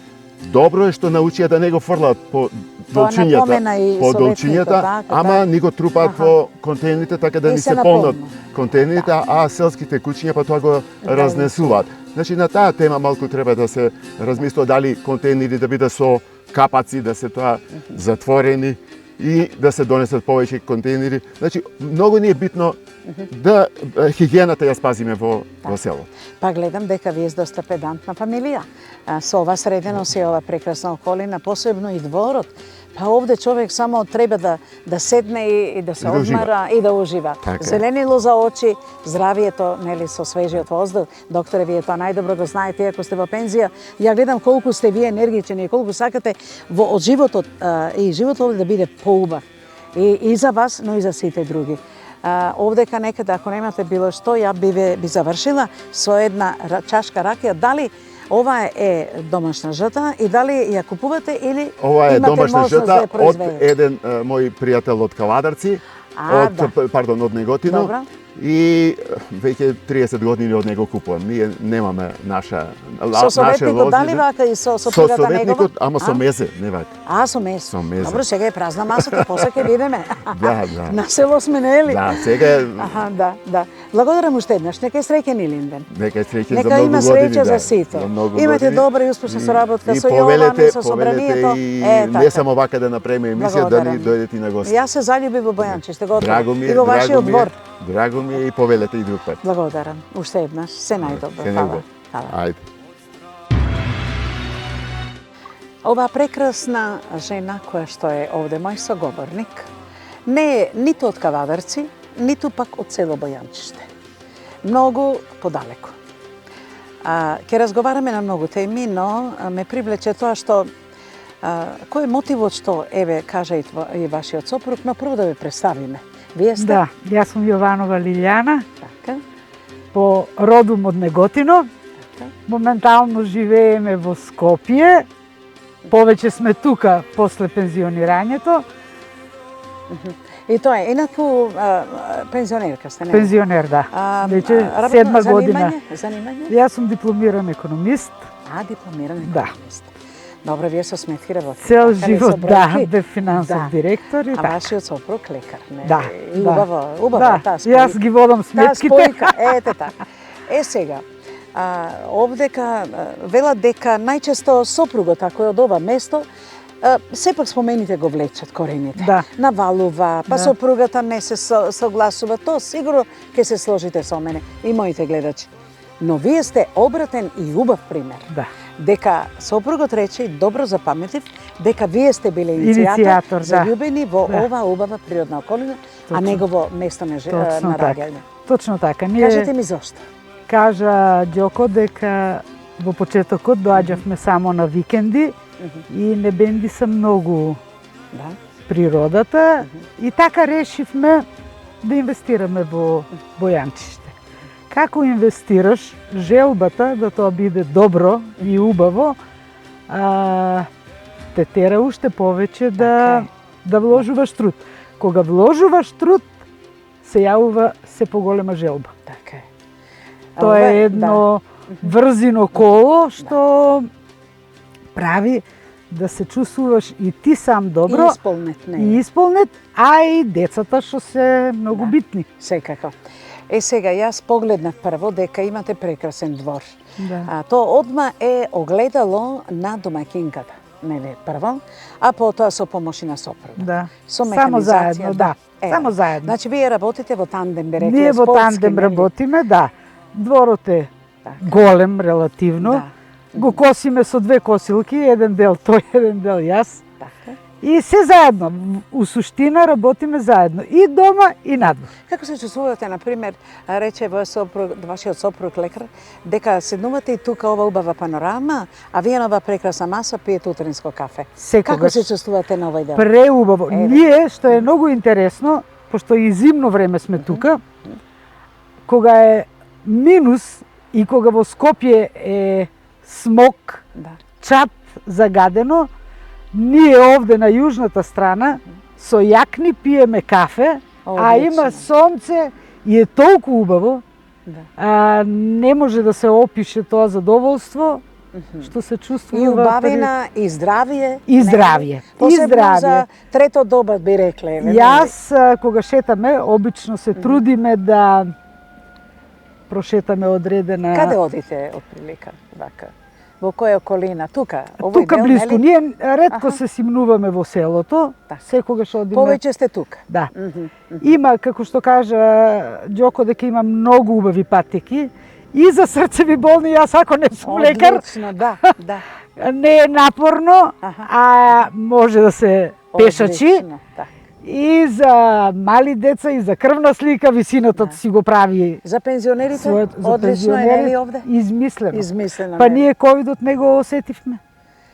Speaker 3: добро е што научија да не го фрлаат по
Speaker 1: напомена и
Speaker 3: по
Speaker 1: советникот,
Speaker 3: долчињата,
Speaker 1: така,
Speaker 3: ама
Speaker 1: така.
Speaker 3: ни го трупаат
Speaker 1: Аха.
Speaker 3: во контейнерите, така да
Speaker 1: И
Speaker 3: ни
Speaker 1: се
Speaker 3: се полнат
Speaker 1: наполнат.
Speaker 3: контейнерите, а селските куќиња па тоа го разнесуваат. Значи, на таа тема малку треба да се размислува дали контейнери да бидат со капаци, да се тоа затворени и да се донесат повеќе контейнери. Значи, многу ни е битно да хигиената ја спазиме во село.
Speaker 1: Па гледам дека вие сте доста педантна фамилија. Со ова среденост и ова прекрасна околина, посебно и дворот. Па овде човек само треба да седне и да се
Speaker 3: И да ужива.
Speaker 1: одмара и да ужива.
Speaker 3: Така е.
Speaker 1: Зеленило за очи, здравието, нели, со свежиот воздух. Докторе, вие тоа најдобро го знаете, ако сте во пензија. Ја гледам колку сте вие енергични и колку сакате од животот и животот овде да биде поубав. И за вас, но и за сите други. Овдека некаде, ако немате било што, ја би завршила со една чашка ракија. Дали ова е домашна жъта и дали ја купувате или
Speaker 3: Ова е
Speaker 1: имате
Speaker 3: домашна
Speaker 1: можност да
Speaker 3: жъта
Speaker 1: ја
Speaker 3: од
Speaker 1: произведете?
Speaker 3: еден мој пријател од Кавадарци, од Неготино.
Speaker 1: Добро.
Speaker 3: И веќе 30 години од него купувам. Ние немаме наша
Speaker 1: Со советникот дали
Speaker 3: да.
Speaker 1: вака и со
Speaker 3: Со
Speaker 1: сопругата негова?
Speaker 3: советникот, ама со мезе, не вака.
Speaker 1: Со месе.
Speaker 3: Со месе.
Speaker 1: Добро, сега е празна масата, после ќе видиме.
Speaker 3: Да, да.
Speaker 1: На село сме, нели?
Speaker 3: Да, сега е
Speaker 1: Аха, да. Благодарам уште еднаш. Нека е среќен Илинден.
Speaker 3: нека е среќен за
Speaker 1: Нека
Speaker 3: многу
Speaker 1: има
Speaker 3: години.
Speaker 1: среќа за сите. Имате добра и успешна соработка со Јована, со собранието.
Speaker 3: И не само вака да направиме емисија, да ни дојдете и на гости.
Speaker 1: Јас се залюби во Бојанчиште, готово.
Speaker 3: Драго ми е,
Speaker 1: И во вашиот двор.
Speaker 3: Драго ми е и повелете и друг пат.
Speaker 1: Благодарам. Уште еднаш. Се најдобро.
Speaker 3: Се
Speaker 1: Фала.
Speaker 3: најдобро.
Speaker 1: Фала.
Speaker 3: Ајде.
Speaker 1: Ова прекрасна жена која што е овде мој соговорник, не е ниту од Кавадарци, ниту пак од село Бојанчиште. Многу подалеку. Ќе разговараме на многу теми, но ме привлече тоа што кој е мотивот што, еве, кажа и вашиот сопруг, но прво да ве представиме. Вие сте?
Speaker 4: Да, јас сум Јованова Лилјана,
Speaker 1: Така,
Speaker 4: по родум од Неготино.
Speaker 1: така.
Speaker 4: Моментално живееме во Скопје. Повеќе сме тука после пензионирањето.
Speaker 1: И тоа е, инаку пензионерка сте, не?
Speaker 4: Пензионер, да. Веќе
Speaker 1: работно
Speaker 4: 7 година.
Speaker 1: Занимање?
Speaker 4: Јас сум дипломиран економист.
Speaker 1: Дипломиран
Speaker 4: Да.
Speaker 1: економист. Добро, вие со сметки работите.
Speaker 4: Цел
Speaker 1: така ли,
Speaker 4: живот,
Speaker 1: со
Speaker 4: да,
Speaker 1: бројки?
Speaker 4: бев финансов
Speaker 1: Да.
Speaker 4: директор и
Speaker 1: А
Speaker 4: така.
Speaker 1: вашиот сопруг лекар, не?
Speaker 4: Да,
Speaker 1: И
Speaker 4: да.
Speaker 1: убаво
Speaker 4: Да,
Speaker 1: таа спојка.
Speaker 4: јас ги водам
Speaker 1: Таа
Speaker 4: сметките.
Speaker 1: спојка, ете така. Сега, овдека велат дека најчесто сопругот, ако е од ова место, сепак спомените го влечат корените.
Speaker 4: Да.
Speaker 1: Навалува, па
Speaker 4: Да.
Speaker 1: сопругата не се согласува, тоа сигурно ќе се сложите со мене и моите гледачи. Но вие сте обратен и убав пример.
Speaker 4: Да.
Speaker 1: Дека сопругот рече, и добро запаметив, дека вие сте биле
Speaker 4: Иницијатор,
Speaker 1: иницијатор,
Speaker 4: да.
Speaker 1: заљубени во
Speaker 4: Да.
Speaker 1: ова убава природна околина, а
Speaker 4: Точно.
Speaker 1: негово место на
Speaker 4: Точно така.
Speaker 1: раѓање.
Speaker 4: Точно така.
Speaker 1: Кажете
Speaker 4: Ние
Speaker 1: ми зошто?
Speaker 4: кажа Ѓоко дека во почетокот доаѓавме само на викенди и не бенди се многу
Speaker 1: Да.
Speaker 4: природата и така решивме да инвестираме во Бојанчиште. Како инвестираш желбата да тоа биде добро и убаво, те тера уште повеќе
Speaker 1: Така
Speaker 4: да вложуваш труд. Кога вложуваш труд, се јавува се поголема желба.
Speaker 1: Така е.
Speaker 4: Тоа е едно врзино коло што прави да се чувствуваш и ти сам добро,
Speaker 1: и исполнет,
Speaker 4: а и децата што се многу битни.
Speaker 1: Секако. Сега, јас погледнав прво дека имате прекрасен двор.
Speaker 4: Да.
Speaker 1: Тоа одма е огледало на домаќинката, нели, прво, а потоа со помош и на сопруга.
Speaker 4: Да.
Speaker 1: Со
Speaker 4: Само
Speaker 1: механизација,
Speaker 4: заедно, да. Само заедно.
Speaker 1: Значи, вие работите во тандем, бе рекле,
Speaker 4: Ние во
Speaker 1: спортски,
Speaker 4: тандем
Speaker 1: нели?
Speaker 4: работиме, да. Дворот е
Speaker 1: Така.
Speaker 4: голем релативно.
Speaker 1: Да.
Speaker 4: Го косиме со две косилки, еден дел тој, еден дел јас.
Speaker 1: Така.
Speaker 4: И се заедно. У суштина работиме заедно. И дома, и надвор.
Speaker 1: Како се чувствувате, например, рече вашиот сопруг лекар, дека седнувате и тука ова убава панорама, а вие на ова прекрасна маса пиете утринско кафе.
Speaker 4: Секогаш.
Speaker 1: Како се чувствувате на овој дел?
Speaker 4: Преубаво. Ние, што е многу интересно, пошто и зимно време сме тука, кога е минус и кога во Скопје е смог, чат загадено, ние овде на јужната страна со јакни пиеме кафе, а има сонце и е толку убаво. Не може да се опише тоа задоволство што се чувствува.
Speaker 1: И убавина, и здравје.
Speaker 4: И здравје.
Speaker 1: Посебно за трето доба би рекле.
Speaker 4: Јас, кога шетаме, обично се трудиме да прошетаме одредена...
Speaker 1: Каде одите, отприлика, вака? Во која околина? Тука?
Speaker 4: Тука близко. Ние ретко се симнуваме во селото, секогаш одиме...
Speaker 1: Повеќе сте тука?
Speaker 4: Да. Има, како што кажа Ѓоко, дека има многу убави патеки и за срцеви болни, јас ако не сум лекар,
Speaker 1: одлично, да.
Speaker 4: не е напорно, а може да се пешачи. И за мали деца, и за крвна слика, висината си го прави.
Speaker 1: За пензионерите? Одлично е, нели овде?
Speaker 4: Измислено. Па ние ковидот не го осетивме.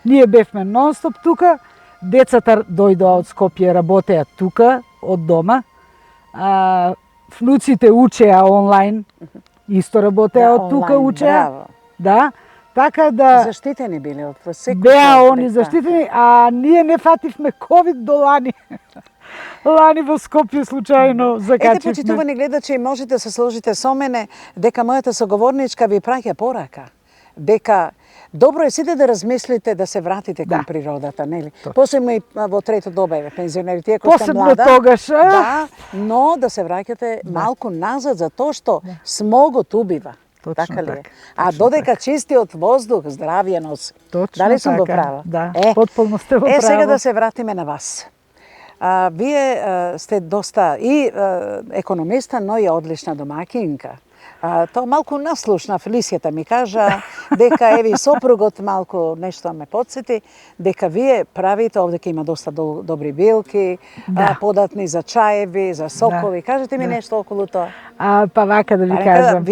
Speaker 4: Ние бевме нон-стоп тука, децата дојдоа од Скопје, работеа тука, од дома. Внуците учеа онлайн, исто работеа од тука, учеа. Да. Така да...
Speaker 1: Заштитени биле од секој.
Speaker 4: Беа они заштитени, а ние не фативме ковид до лани. Лани во Скопје случајно закачивме.
Speaker 1: Ете, почитувани гледачи, можете да се сложите со мене дека мојата соговорничка ви праќа порака. Дека добро е сите да размислите да се вратите кон природата, нели? Посебно и во трето доба, пензионерите, ако сте млада.
Speaker 4: Посебно тогаш,
Speaker 1: Да, но да се враќате малку назад за тоа што смогот убива. Така ли е? А додека чистиот воздух здравје носи. Дали сум во право?
Speaker 4: Да, потполно сте во право.
Speaker 1: Сега да се вратиме на вас. Вие сте доста и економиста, но и одлична домакинка. Тоа малку наслушна Фелисијата ми кажа дека еви сопругот малку нешто ме подсети, дека вие правите овде има доста добри билки, податни за чаеви, за сокови. Кажете ми нешто околу тоа.
Speaker 4: Па вака да ви кажам.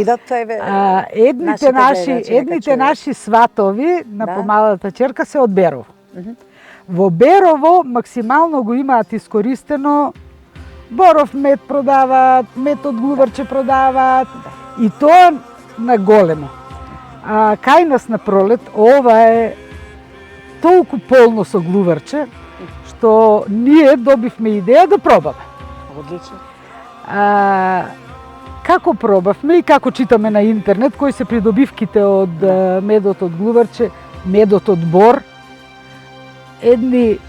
Speaker 4: Едните наши сватови на помалата ќерка се од Берово. Во Берово максимално го имаат искористено, боров мед продаваат, мед од глуварче продаваат и тоа на големо. Кај нас на пролет ова е толку полно со глуварче што ние добивме идеја да пробаме.
Speaker 1: Одлично.
Speaker 4: Како пробавме и како читаме на интернет кои се придобивките од медот од глуварче, медот од бор. Едни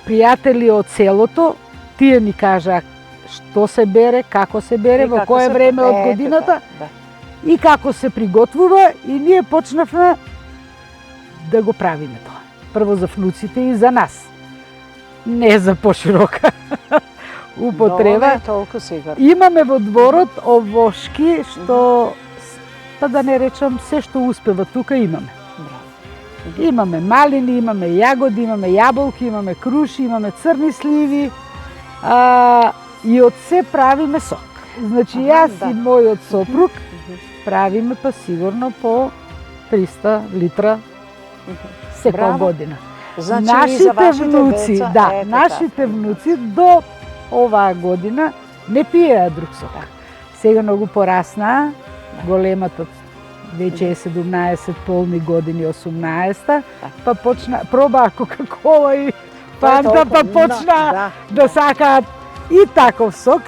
Speaker 4: пријатели од селото, тие ни кажаа што се бере, како се бере, во кое време од годината и како се приготвува и ние почнавме да го правиме тоа. Прво за внуците и за нас. Не за поширока употреба. Имаме во дворот овошки што, па да не речам, се што успева тука имаме. Имаме малини, имаме јагоди, имаме јаболки, имаме круши, имаме црни сливи и од се правиме сок. Значи јас и мојот сопруг правиме па сигурно по 300 литра секоја година. Нашите внуци, нашите внуци до оваа година не пиеа друг сок. Сега многу пораснаа, големата веќе е 17 полни години, 18-та, па почна, пробаа Кока-кола и Фанта, па почна да сакаат и таков сок.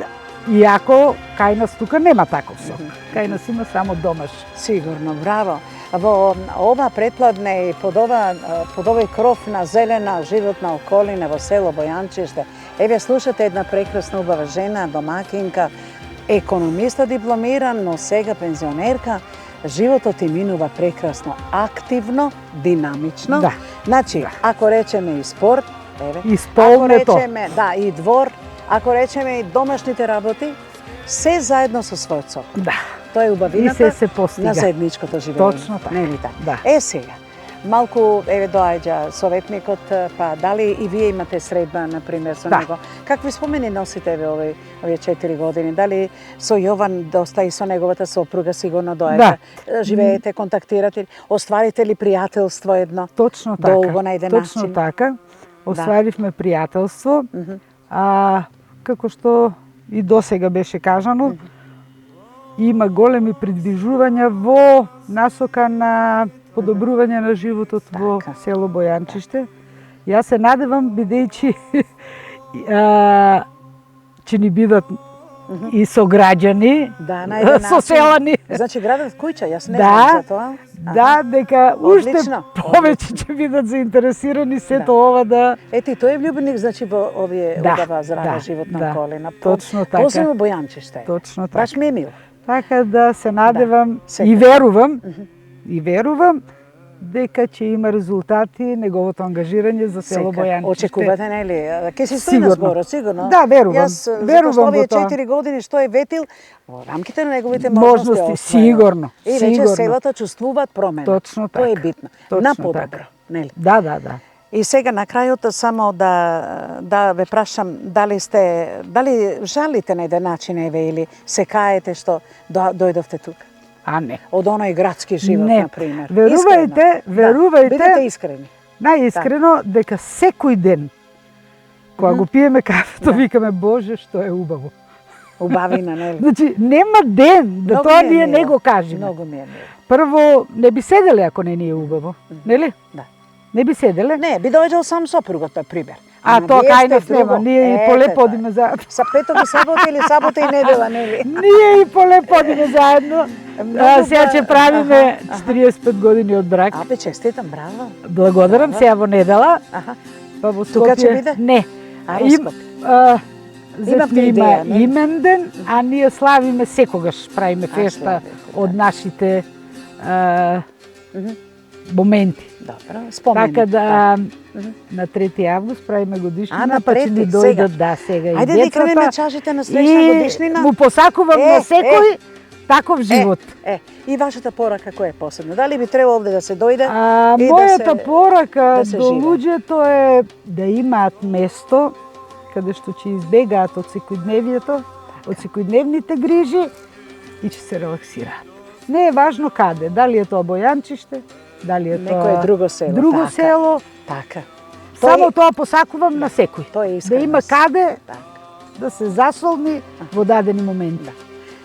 Speaker 4: Иако кај нас тука нема таков сок. Кај нас има само домаш.
Speaker 1: Сигурно, браво. Во ова препладне и под овој кров на зелена животна околина во село Бојанчиште, еве слушате една прекрасна убава жена, домакинка, економиста дипломиран, но сега пензионерка. Животот им минува прекрасно, активно, динамично.
Speaker 4: Да.
Speaker 1: Значи, ако речеме и спорт, еве,
Speaker 4: И сполнето.
Speaker 1: ако речеме, да, и двор, ако речеме и домашните работи, се заедно со својот сок.
Speaker 4: Да.
Speaker 1: Тоа е убавината
Speaker 4: И се постига.
Speaker 1: на заедничкото живење.
Speaker 4: Точно така.
Speaker 1: Нели така?
Speaker 4: Да.
Speaker 1: Сега, малку еве доаѓа советникот, па дали и вие имате средба, например, со
Speaker 4: Да.
Speaker 1: него? Какви спомени носите еве овие 4 години? Дали со Јован доста и со неговата сопруга сигурно доаѓа? Живеете, контактирате, остварите ли пријателство едно?
Speaker 4: Точно така.
Speaker 1: Долго на еден
Speaker 4: Точно
Speaker 1: начин.
Speaker 4: така. Остваривме пријателство. Како што и досега беше кажано, има големи придвижувања во насока на подобрување на животот во
Speaker 1: Така.
Speaker 4: село Бојанчиште. Јас се надевам, бидејќи ќе ни бидат и сограѓани,
Speaker 1: Да, на еден начин.
Speaker 4: соселани.
Speaker 1: Значи градот Кујча, јас не
Speaker 4: Да,
Speaker 1: знам за тоа.
Speaker 4: Да, дека уште
Speaker 1: Одлично,
Speaker 4: повеќе ќе бидат заинтересирани сето
Speaker 1: Да.
Speaker 4: ова да...
Speaker 1: Ете, и тој е влюбеник, значи, во овие
Speaker 4: Да,
Speaker 1: убава здрава
Speaker 4: да,
Speaker 1: животна
Speaker 4: да.
Speaker 1: околина.
Speaker 4: Точно така.
Speaker 1: Посебно Бојанчиште.
Speaker 4: Точно така.
Speaker 1: Баш ми е мил.
Speaker 4: Така да се надевам
Speaker 1: секако.
Speaker 4: и верувам дека ќе има резултати неговото ангажирање за село
Speaker 1: Секако.
Speaker 4: Бојанчиште.
Speaker 1: Очекувате, нели? Ке си стои на
Speaker 4: Сигурно.
Speaker 1: зборот, сигурно.
Speaker 4: Да, верувам.
Speaker 1: Јас,
Speaker 4: Верувам
Speaker 1: затоа овие
Speaker 4: во тоа.
Speaker 1: 4 години што е ветил, во рамките на неговите можности,
Speaker 4: Можности,
Speaker 1: остварил.
Speaker 4: сигурно,
Speaker 1: И вече
Speaker 4: сигурно.
Speaker 1: селата чувствуваат промена.
Speaker 4: Точно
Speaker 1: Тоа е
Speaker 4: така.
Speaker 1: битно.
Speaker 4: Точно
Speaker 1: На подобро,
Speaker 4: така.
Speaker 1: нели?
Speaker 4: Да, да, да.
Speaker 1: И сега на крајот само да ве прашам дали жалите на еден начин еве или се каете што дојдовте тука?
Speaker 4: А не.
Speaker 1: Од оној градски живот,
Speaker 4: Не.
Speaker 1: на пример.
Speaker 4: Верувајте, верувајте.
Speaker 1: Бидете искрени.
Speaker 4: Најискрено дека секој ден кога го пиеме кафето,
Speaker 1: Да.
Speaker 4: викаме Боже, што е убаво.
Speaker 1: Убавина, нели?
Speaker 4: Значи, нема ден да
Speaker 1: Многу
Speaker 4: тоа
Speaker 1: ми е
Speaker 4: ние не
Speaker 1: мило.
Speaker 4: го кажеме.
Speaker 1: Многу ми е мило.
Speaker 4: Прво, не би седеле ако не ни е убаво, нели?
Speaker 1: Да.
Speaker 4: Не би седеле?
Speaker 1: Не, би доаѓал сам сопругот, на пример.
Speaker 4: А
Speaker 1: Ама
Speaker 4: тоа
Speaker 1: вие
Speaker 4: кај
Speaker 1: сте
Speaker 4: нас нема,
Speaker 1: друго.
Speaker 4: ние и
Speaker 1: Ете
Speaker 4: полепо
Speaker 1: тоа.
Speaker 4: одиме заедно.
Speaker 1: Са петок и сабота или сабота и недела, нели?
Speaker 4: Ние и полепо одиме заедно.
Speaker 1: Многу
Speaker 4: Сега ќе
Speaker 1: ба-
Speaker 4: правиме
Speaker 1: Аха,
Speaker 4: 45 години од брак.
Speaker 1: Абе, честитам, браво.
Speaker 4: Благодарам,
Speaker 1: Браво.
Speaker 4: сега во недела.
Speaker 1: Аха.
Speaker 4: Па во
Speaker 1: Тука ќе
Speaker 4: Скопје...
Speaker 1: биде?
Speaker 4: Не.
Speaker 1: А, во
Speaker 4: Им-
Speaker 1: Скопје.
Speaker 4: Зет
Speaker 1: Имавте
Speaker 4: ми има
Speaker 1: идеја, не?
Speaker 4: имен ден, а ние славиме секогаш, правиме фешта
Speaker 1: славите, да.
Speaker 4: од нашите
Speaker 1: Мгм.
Speaker 4: моменти.
Speaker 1: Добро, спомени.
Speaker 4: Така да на 3 август правиме годишнина,
Speaker 1: А, на
Speaker 4: па ќе ни
Speaker 1: 3,
Speaker 4: дојдат
Speaker 1: сега.
Speaker 4: да сега и
Speaker 1: Ајде да
Speaker 4: децата.
Speaker 1: кренеме чашите на среќна годишнина.
Speaker 4: И му посакувам на секој таков живот.
Speaker 1: И вашата порака која е посебна? Дали би требало овде да се дојде? и да
Speaker 4: Мојата
Speaker 1: се-
Speaker 4: порака
Speaker 1: да се
Speaker 4: до
Speaker 1: живе?
Speaker 4: луѓето е да имаат место каде што ќе избегаат од секојдневието, од секојдневните грижи и ќе се релаксираат. Не е важно каде, дали е тоа Бојанчиште, дали е тоа
Speaker 1: Некое друго село,
Speaker 4: друго
Speaker 1: така.
Speaker 4: село.
Speaker 1: Така.
Speaker 4: Само тоа посакувам на секој.
Speaker 1: Тоа е
Speaker 4: Да
Speaker 1: искреност.
Speaker 4: има каде
Speaker 1: Така.
Speaker 4: да се засолни во дадени моменти.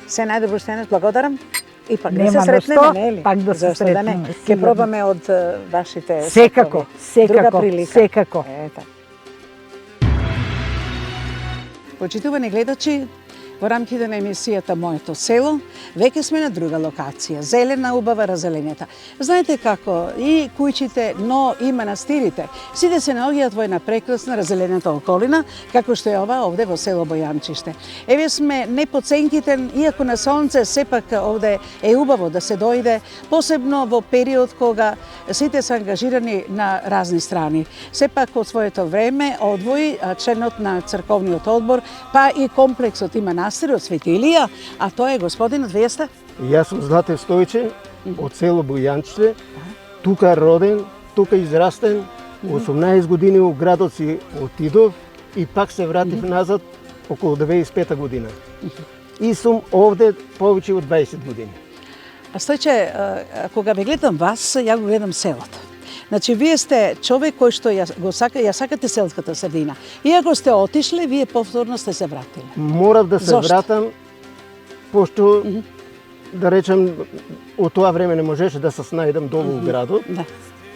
Speaker 1: Се најдобро Стенет, благодарам. И пак да
Speaker 4: Нема
Speaker 1: се
Speaker 4: на
Speaker 1: сретнеме,
Speaker 4: што,
Speaker 1: нели?
Speaker 4: пак да се
Speaker 1: Зашто да не?
Speaker 4: сретнеме,
Speaker 1: Ќе
Speaker 4: сигурно.
Speaker 1: пробаме од вашите
Speaker 4: Секако,
Speaker 1: сокови. Друга
Speaker 4: секако,
Speaker 1: прилика.
Speaker 4: секако.
Speaker 1: Ета. Почитувани гледачи, во рамките на емисијата Моето село, веќе сме на друга локација, зелена убава разеленета. Знаете како, и кујчите, но и манастирите, сите се наоѓаат во една прекрасна разелената околина, како што е ова овде во село Бојанчиште. Еве сме не под сенките, иако на сонце, сепак овде е убаво да се дојде, посебно во период кога сите се ангажирани на разни страни. Сепак од своето време одвои членот на црковниот одбор, па и комплексот и манастирот Свети Илија, а тоа е господинот, вие сте?
Speaker 5: Јас сум Злате Стојче, од село Бојанчиште, тука роден, тука израстен, 18 години у градот си отидов и пак се вратив назад околу 95 година. И сум овде повеќе од 20 години.
Speaker 1: А Стојче, кога ве гледам вас, ја го гледам селото. Значи, вие сте човек кој што ја сакате селската средина. Иако сте отишле, вие повторно сте се вратиле.
Speaker 5: Морав да се
Speaker 1: Зошто?
Speaker 5: вратам, пошто, да речем, од тоа време не можеше да се снајдам долу у градот.
Speaker 1: Да.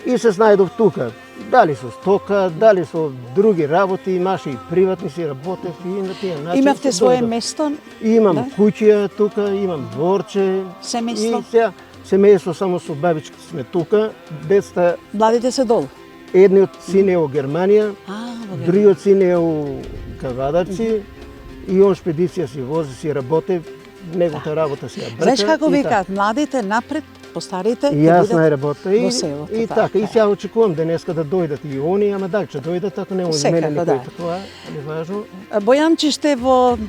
Speaker 5: И се снајдов тука. Дали со стока, дали со други работи, имаше и приватни си работев и на тие начини.
Speaker 1: Имавте свое место?
Speaker 5: Имам
Speaker 1: Да?
Speaker 5: куќа тука, имам дворче.
Speaker 1: Семејство?
Speaker 5: И сега семејство само со бабичката сме тука. Децата,
Speaker 1: Младите се долу?
Speaker 5: едниот син е во Германија,
Speaker 1: Во Германија.
Speaker 5: другиот син е у Кавадарци и он шпедиција си вози, си работи, неговата работа си ја брка.
Speaker 1: Знаеш како
Speaker 5: и
Speaker 1: викаат, младите напред, постарите
Speaker 5: И
Speaker 1: ќе
Speaker 5: јас
Speaker 1: бидат
Speaker 5: најработа
Speaker 1: во селото.
Speaker 5: и така. И сега очекувам денеска да дојдат и они, ама дали ќе дојдат, ако не може мене
Speaker 1: Секако,
Speaker 5: никој
Speaker 1: да.
Speaker 5: тоа, не важно.
Speaker 1: Бојанче сте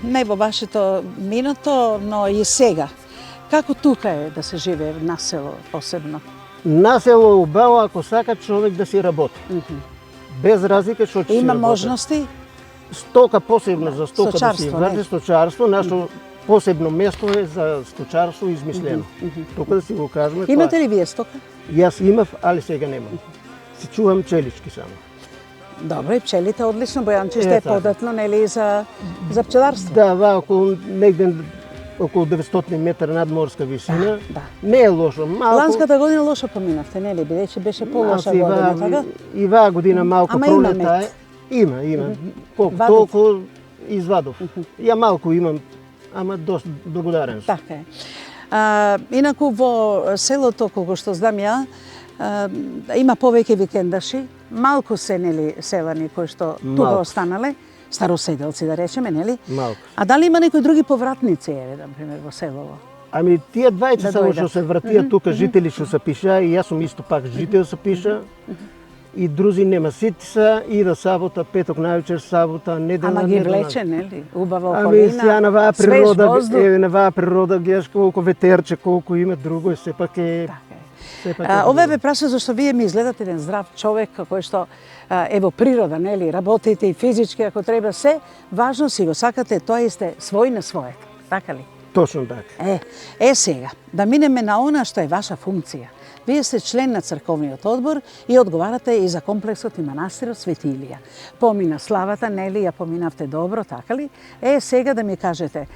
Speaker 1: не во вашето минато, но и сега. Како тука е да се живее на село посебно?
Speaker 5: На село е убаво ако сака човек да си работи. Без разлика што ќе си
Speaker 1: Има
Speaker 5: работи.
Speaker 1: можности?
Speaker 5: Стока посебно за стока да си
Speaker 1: Сточарство,
Speaker 5: врти
Speaker 1: не?
Speaker 5: сточарство, нашо посебно место е за сточарство измислено. Тука да си го кажеме.
Speaker 1: Имате ли вие стока?
Speaker 5: Јас имав, али сега немам. Си чувам пчелички само.
Speaker 1: Добро, и пчелите одлично, Бојанче сте
Speaker 5: така.
Speaker 1: податно, нели, за пчеларство?
Speaker 5: Да, околу негде околу 900 метра надморска висина.
Speaker 1: Да.
Speaker 5: Не е лошо, малку.
Speaker 1: Ланската година лошо поминавте, нели? Бидејќи беше полоша година, така?
Speaker 5: И ваа година малку
Speaker 1: Ама има
Speaker 5: пролета е.
Speaker 1: мед.
Speaker 5: Има. Колку
Speaker 1: Вадите?
Speaker 5: толку извадов. Ја малку имам, ама доста благодарен сум.
Speaker 1: Така е. Инаку во селото, кога што знам ја, има повеќе викендаши, малку се, нели, селани кои што тука
Speaker 5: Малку.
Speaker 1: останале, староседелци да речеме, нели?
Speaker 5: Малку.
Speaker 1: А дали има некои други повратници, еве, например, во селово?
Speaker 5: Ами тие двајца
Speaker 1: Да
Speaker 5: само
Speaker 1: дојдат.
Speaker 5: што се вратија тука жители што се пиша и јас сум исто пак жител се пиша. И друзи нема, сите са и до сабота, петок највечер, сабота, недела,
Speaker 1: Ама ги
Speaker 5: недела.
Speaker 1: влече, нели? Убава
Speaker 5: Ами
Speaker 1: околина,
Speaker 5: сега на ваа
Speaker 1: свеж
Speaker 5: природа,
Speaker 1: воздух.
Speaker 5: на ваа природа гледаш колку ветерче, колку има друго, и сепак е...
Speaker 1: Така е.
Speaker 5: Сепак
Speaker 1: Ова ве праша зашто вие ми изгледате еден здрав човек кој што е во природа, нели, работите и физички ако треба се, важно си го сакате, тоа и сте свој на своето, така ли?
Speaker 5: Точно така.
Speaker 1: Сега, да минеме на она што е ваша функција. Вие сте член на црковниот одбор и одговарате и за комплексот и манастирот Свети Илија. Помина славата, нели, ја поминавте добро, така ли? Сега да ми кажете,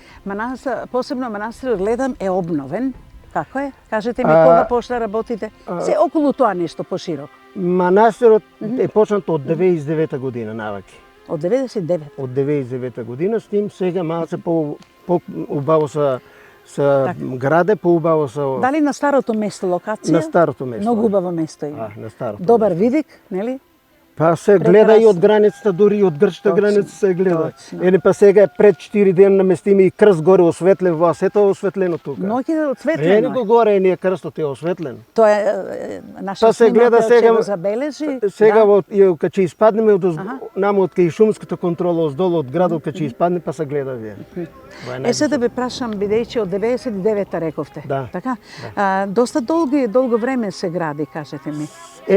Speaker 1: посебно манастирот гледам е обновен. Како е? Кажете ми кога почна работите? Се околу тоа нешто пошироко.
Speaker 5: Манастирот е почнат од 99 година наваки.
Speaker 1: Од 99.
Speaker 5: Од 99 година, с ним сега малце по-убаво са граде, по-убаво са...
Speaker 1: Дали на старото место локација?
Speaker 5: На старото место.
Speaker 1: Многу убаво место има.
Speaker 5: На старото.
Speaker 1: Добар видик, нели?
Speaker 5: Па се гледа и
Speaker 1: Прекрасно.
Speaker 5: од границата, дури и од грчка
Speaker 1: Точно,
Speaker 5: граница се гледа.
Speaker 1: точно.
Speaker 5: Па сега е пред 4 дена наместиме и крст горе осветлен, во сето е осветлено тука.
Speaker 1: Ноќе
Speaker 5: Ени
Speaker 1: отсветлено
Speaker 5: го
Speaker 1: е.
Speaker 5: горе е крстот е осветлен.
Speaker 1: Тоа е наша
Speaker 5: Па се гледа сега
Speaker 1: го забележи.
Speaker 5: Сега
Speaker 1: да.
Speaker 5: кога ќе испаднеме од намо од кај шумската контрола оздолу од градот кога ќе испадне па се гледа вие.
Speaker 1: Се да ве прашам, бидејќи од 99-та рековте,
Speaker 5: Да.
Speaker 1: така? Доста долго време се гради, кажете ми.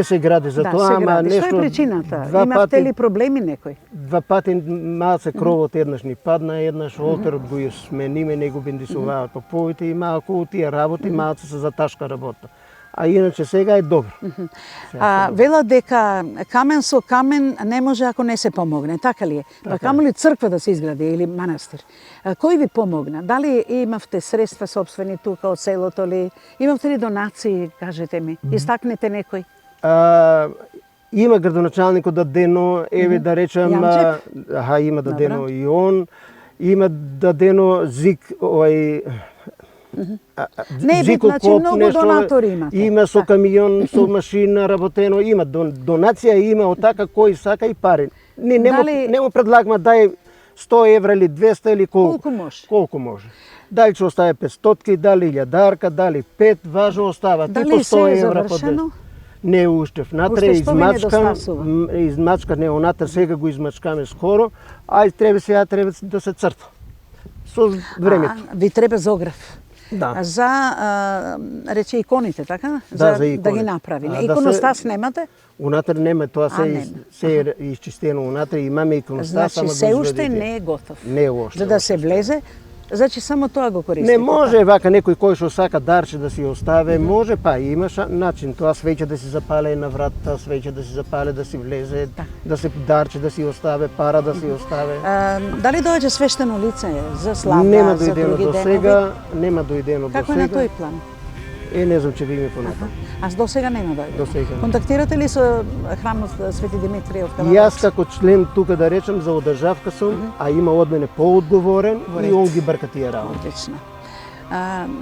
Speaker 5: Се гради за
Speaker 1: Да,
Speaker 5: тоа,
Speaker 1: се
Speaker 5: ама
Speaker 1: гради. Што
Speaker 5: нешто
Speaker 1: е причината?
Speaker 5: два
Speaker 1: Имавте
Speaker 5: пати-
Speaker 1: ли проблеми некои?
Speaker 5: Два пати малце кровот еднаш ни падна, еднаш олтерот го ја смениме, не го бендисуваат поповите и малку тие работи малце се заташка работа. А иначе сега е добро.
Speaker 1: Вела дека камен со камен не може ако не се помогне, така ли е? Па камо ли црква да се изгради или манастир? Кој ви помогна? Дали имавте средства собствени тука од селото ли? Имавте ли донации, кажете ми? Истакнете некој?
Speaker 5: Има градоначалникот дадено, еве да речем,
Speaker 1: Јанчев?
Speaker 5: има дадено и он, има дадено ЗИК,
Speaker 1: Не е битно, значи многу донатори имате.
Speaker 5: Има со камион, со машина работено, има донација, има од така кој сака и пари. Не му предлагаме дај 100 евра или 200 или
Speaker 1: Колку може?
Speaker 5: Колку може. Дали ќе остави 500, дали 1000, дали 5, важно остава.
Speaker 1: Дали
Speaker 5: Типо
Speaker 1: се
Speaker 5: 100
Speaker 1: е
Speaker 5: евра по
Speaker 1: завршено?
Speaker 5: ден. Не е уште внатре,
Speaker 1: Уште што ви недостасува?
Speaker 5: измачкан е онатре, сега го измачкаме скоро, треба да се црта. Со времето.
Speaker 1: Ви треба зограф.
Speaker 5: Да.
Speaker 1: За рече иконите, така?
Speaker 5: За
Speaker 1: Да
Speaker 5: иконите.
Speaker 1: ги направи.
Speaker 5: Да
Speaker 1: Иконостас немате?
Speaker 5: Унатре нема, тоа
Speaker 1: нема.
Speaker 5: се е исчистено унатре, имаме иконостас,
Speaker 1: Значи
Speaker 5: ама
Speaker 1: се
Speaker 5: го
Speaker 1: уште
Speaker 5: изведете.
Speaker 1: не е готов.
Speaker 5: Не е уште.
Speaker 1: За да се влезе, значи само тоа го користите.
Speaker 5: Не може вака некој кој што сака дарче да си оставе, може, па има начин, тоа свеќе да си запале на вратата, свеќе да си запале да си влезе, да се дарче да си оставе, пара да си оставе.
Speaker 1: Дали доаѓа свештено лице за слава,
Speaker 5: Нема
Speaker 1: за
Speaker 5: дојдено
Speaker 1: други
Speaker 5: до
Speaker 1: денови?
Speaker 5: сега, нема дојдено до
Speaker 1: Како е на
Speaker 5: сега.
Speaker 1: тој план?
Speaker 5: Не знам, че ви име понатаму.
Speaker 1: А до сега нема дојде?
Speaker 5: До сега не.
Speaker 1: Контактирате ли со храмот Свети Димитрije од
Speaker 5: И
Speaker 1: Каларач?
Speaker 5: јас како член тука да речем за одржавка сум, а има од мене поодговорен и он ги брка тие работи.
Speaker 1: Одлично.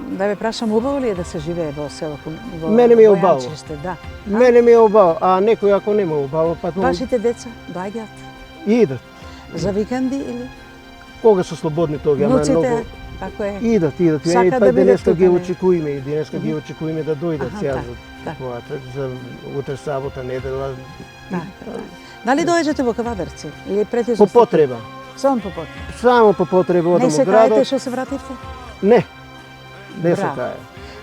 Speaker 1: Да ве прашам, убаво ли е да се живее во село?
Speaker 5: Мене ми е убаво.
Speaker 1: Бојанчиште, да.
Speaker 5: Мене ми е убаво, а некој ако нема убаво, па
Speaker 1: Вашите деца доаѓаат
Speaker 5: идат.
Speaker 1: за викенди или
Speaker 5: Кога се слободни тога, ама многу
Speaker 1: внуците? Како е?
Speaker 5: идат.
Speaker 1: Сакаат
Speaker 5: Па
Speaker 1: да бидат
Speaker 5: денеска ги
Speaker 1: тука, не?
Speaker 5: очекуваме и денеска ги очекуваме да дојдат
Speaker 1: Аха,
Speaker 5: сега
Speaker 1: так,
Speaker 5: за
Speaker 1: так.
Speaker 5: таквата, за утре сабота, недела.
Speaker 1: Дали доаѓате во Кавадарци или прети
Speaker 5: По потреба.
Speaker 1: Само по потреба.
Speaker 5: Само по потреба
Speaker 1: Не
Speaker 5: одам
Speaker 1: се
Speaker 5: во
Speaker 1: каете
Speaker 5: градот.
Speaker 1: што се вративте?
Speaker 5: Не. Не се
Speaker 1: Браво.
Speaker 5: кае.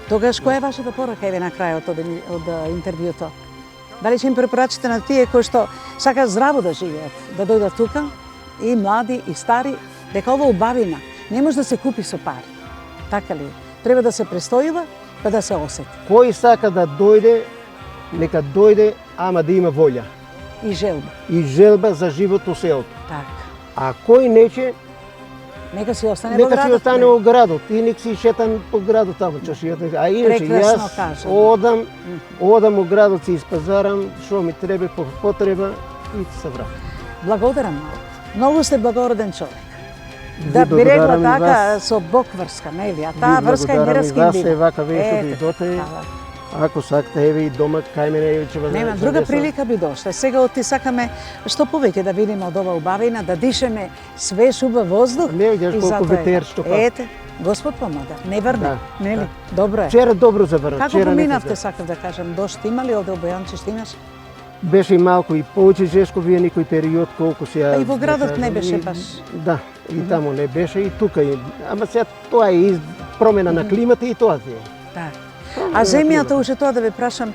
Speaker 1: Тогаш која е вашата порака еве на крајот од интервјуто? Дали ќе им препорачите на тие кои што сакаат здраво да живеат, да дојдат тука, и млади и стари, дека ова убавина не може да се купи со пари. Така ли? Треба да се престојува, па да се осети.
Speaker 5: Кој сака да дојде, нека дојде, ама да има волја
Speaker 1: И желба.
Speaker 5: и желба за живот у селото.
Speaker 1: Така.
Speaker 5: А кој нече,
Speaker 1: Нека си остане во
Speaker 5: нека
Speaker 1: градот.
Speaker 5: си остане во градот и нека си шетам по градот таму чашијата. А иначе
Speaker 1: Прекрасно
Speaker 5: јас
Speaker 1: кажано.
Speaker 5: одам у градот си испазарам што ми треба по потреба и се вратам.
Speaker 1: Благодарам многу. Многу сте благороден човек.
Speaker 5: Ви
Speaker 1: Да би рекла
Speaker 5: благодарам и
Speaker 1: така
Speaker 5: вас.
Speaker 1: со Бог врска, нели? А
Speaker 5: Ви
Speaker 1: таа врска е
Speaker 5: благодарам и вас,
Speaker 1: нераскиндива.
Speaker 5: вака ве што
Speaker 1: Ете,
Speaker 5: дојдоте.
Speaker 1: така.
Speaker 5: Ако сакате, еве и дома кај мене еве ќе вас
Speaker 1: Нема
Speaker 5: ќе
Speaker 1: друга
Speaker 5: десам.
Speaker 1: прилика би дошла. Сега отти сакаме што повеќе да видиме од ова убавина, да дишеме свеж убав воздух.
Speaker 5: Не, видиш
Speaker 1: и
Speaker 5: колку
Speaker 1: затоа е
Speaker 5: ветер
Speaker 1: така.
Speaker 5: што пак.
Speaker 1: Ете, Господ помага. Не врне,
Speaker 5: Да,
Speaker 1: нели? Добро е.
Speaker 5: Вчера добро заврна.
Speaker 1: Како
Speaker 5: вчера
Speaker 1: поминавте,
Speaker 5: некаде.
Speaker 1: сакав да кажам, дошт има ли овде во Бојанчиште, имаш?
Speaker 5: Беше и малку и повеќе жешко вие некој период колку сега.
Speaker 1: А и во градот
Speaker 5: да
Speaker 1: не
Speaker 5: кажам,
Speaker 1: беше
Speaker 5: и-
Speaker 1: баш.
Speaker 5: Да, и таму не беше и тука и ама сега тоа е и промена на климата и тоа е.
Speaker 1: Да. А земјата, уште тоа да ве прашам,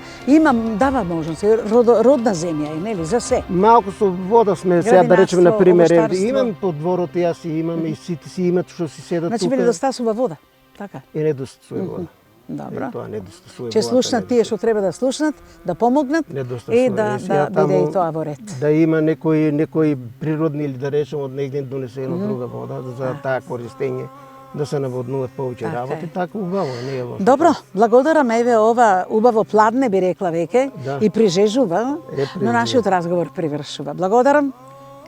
Speaker 1: дава можност, родна земја е, нели, за се.
Speaker 5: Малку со вода сме сега да речеме на
Speaker 1: Градинарство,
Speaker 5: пример,
Speaker 1: овощарство.
Speaker 5: имам подворот јас и имам и сите си имат што си седат
Speaker 1: Значи
Speaker 5: тука.
Speaker 1: ви недостасува вода. Така.
Speaker 5: И недостасува вода.
Speaker 1: Добро.
Speaker 5: И тоа недостасува
Speaker 1: Ќе
Speaker 5: водата,
Speaker 1: слушнат тие што треба да слушнат, да помогнат
Speaker 5: недостасува.
Speaker 1: и да
Speaker 5: сега
Speaker 1: биде
Speaker 5: таму
Speaker 1: и тоа во ред.
Speaker 5: Да има некои природни или да речем од негде донесено друга вода за таа користење, да се наводнуваат повеќе
Speaker 1: Така
Speaker 5: работи,
Speaker 1: е.
Speaker 5: така убаво, не е лошо.
Speaker 1: Добро, благодарам, еве ова убаво пладне би рекла веќе
Speaker 5: Да.
Speaker 1: и прижежува, но
Speaker 5: прижежува.
Speaker 1: нашиот разговор привршува. Благодарам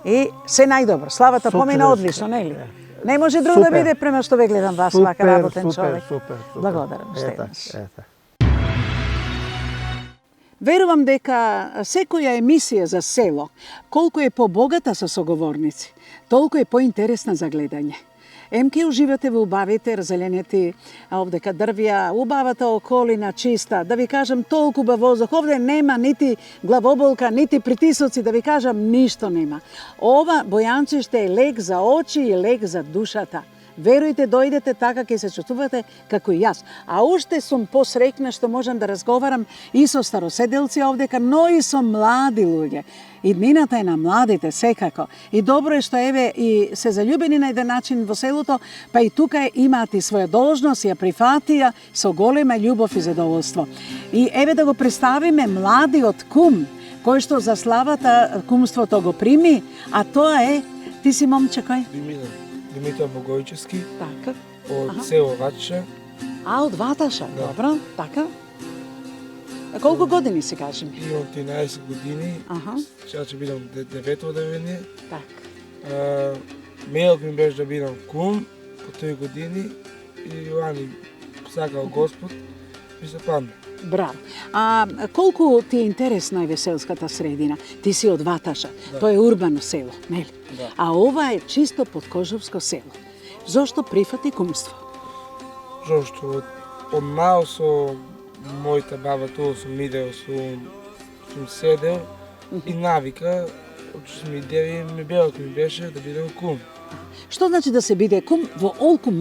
Speaker 1: и се најдобро. Славата
Speaker 5: Супер,
Speaker 1: помина одлично, нели? Не може друго да
Speaker 5: Супер.
Speaker 1: биде према што ве гледам вас,
Speaker 5: Супер,
Speaker 1: вака работен
Speaker 5: супер,
Speaker 1: човек.
Speaker 5: супер.
Speaker 1: Благодарам,
Speaker 5: Ета,
Speaker 1: штеднаш.
Speaker 5: ета.
Speaker 1: Верувам дека секоја емисија за село, колку е побогата со соговорници, толку е поинтересна за гледање. Ке уживате во убавите, разеленети овдека дрвја, убавата околина чиста, да ви кажам толку убав воздух, овде нема нити главоболка, нити притисоци, да ви кажам ништо нема. Ова Бојанчиште е лек за очи и лек за душата. Верујте, дојдете, така ќе се чувствувате како и јас. А уште сум посрекна што можам да разговарам и со староседелци овдека, но и со млади луѓе. И днината е на младите, секако. И добро е што еве и се заљубени на еден начин во селото, па и тука имаат и своја должност, ја прифатија со голема љубов и задоволство. И еве да го представиме младиот кум, кој што за славата кумството го прими, а тоа е, ти си момче кој?
Speaker 6: Димитар Богојчевски
Speaker 1: Така.
Speaker 6: од село Ватша.
Speaker 1: А, од Ваташа,
Speaker 6: Да.
Speaker 1: добро, така. А колку години си кажи ми?
Speaker 6: Имам 13 години,
Speaker 1: Аха,
Speaker 6: сега ќе бидам 9 одевени.
Speaker 1: така.
Speaker 6: Мејот ми беше да бидам кум по 3 години и вани сакал Господ, ми се падна.
Speaker 1: Браво. А колку ти е интересна е веселската средина? Ти си од Ваташа.
Speaker 6: Да.
Speaker 1: Тоа е урбано село, нели?
Speaker 6: Да.
Speaker 1: А ова е чисто подкожовско село. Зошто прифати кумство?
Speaker 6: Зошто од мал со мојата баба тоа сум видел, сум седел и навика, од што сме идеви, мејот ми беше да бидам кум.
Speaker 1: Што значи да се биде кум во олку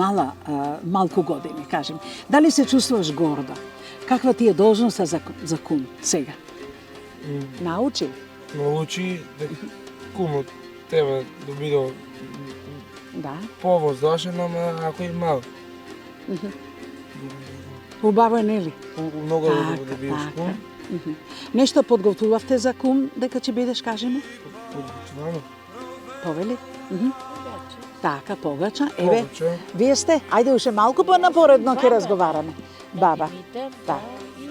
Speaker 1: малку години, кажем? Дали се чувствуваш гордо? Каква ти е должноста за кум сега? Научи?
Speaker 6: Научи дека кумот треба да биде
Speaker 1: Да.
Speaker 6: повоздашен, ама ако и мал.
Speaker 1: Убаво е, нели?
Speaker 6: Многу е добро да бидеш кум.
Speaker 1: Нешто подготвувавте за кум дека ќе бидеш, кажеме?
Speaker 6: Подготвено.
Speaker 1: Повели? Така, погача. Еве,
Speaker 6: Повече.
Speaker 1: вие сте, ајде уште малку понапоредно ќе разговараме. баба.
Speaker 7: Димитар,
Speaker 1: Да.
Speaker 7: И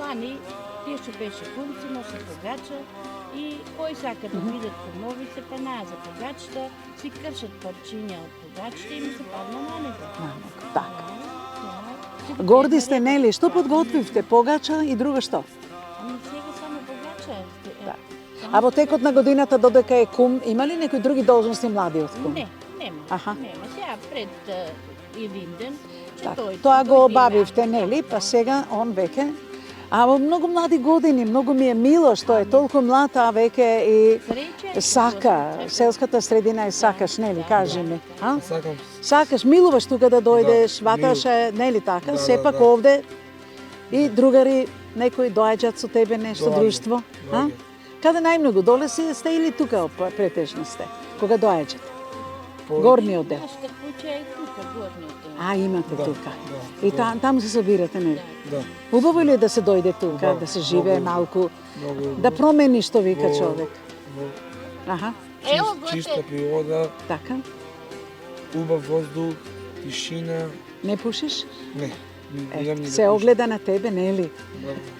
Speaker 7: лани тие што беше кумци, носи погача и кои сака да видат кумови се панаа за погачата, си кршат парчиња од погачата и ми се падна на него.
Speaker 1: Така.
Speaker 7: Да.
Speaker 1: Горди сте, нели? Што подготвивте? Погача и друго што?
Speaker 7: Ами сега само погача.
Speaker 1: Да. А во текот на годината додека е кум, има ли некои други должности млади од кум?
Speaker 7: Не, нема.
Speaker 1: Аха.
Speaker 7: Нема. Сега пред Илинден,
Speaker 1: Така. Тоа го обавивте, нели? Па сега он веќе. А во многу млади години, многу ми е мило што е толку млад, а веќе и сака, селската средина е сакаш, нели, кажи ми. А?
Speaker 6: Сакам.
Speaker 1: Сакаш, милуваш тука да дојдеш, ваташ, нели така, сепак овде и другари, некои доаѓаат со тебе нешто друштво, а? Каде најмногу доле сте или тука претежно сте, кога доаѓате? Горниот дел.
Speaker 7: Нашата куќа е тука, горниот дел.
Speaker 1: А, имате тука. И таму се собирате, нели?
Speaker 6: Да.
Speaker 1: Убаво ли е да се дојде тука,
Speaker 6: Убаво,
Speaker 1: да се живее
Speaker 6: многу,
Speaker 1: малку,
Speaker 6: Многу
Speaker 1: да промени што вика
Speaker 6: Во-
Speaker 1: човек?
Speaker 6: во
Speaker 1: Аха,
Speaker 7: Ево го
Speaker 6: чиста
Speaker 7: те.
Speaker 6: природа,
Speaker 1: така.
Speaker 6: убав воздух, тишина.
Speaker 1: Не пушиш?
Speaker 6: Не. Идам ни да
Speaker 1: Се
Speaker 6: пушам.
Speaker 1: огледа на тебе, нели?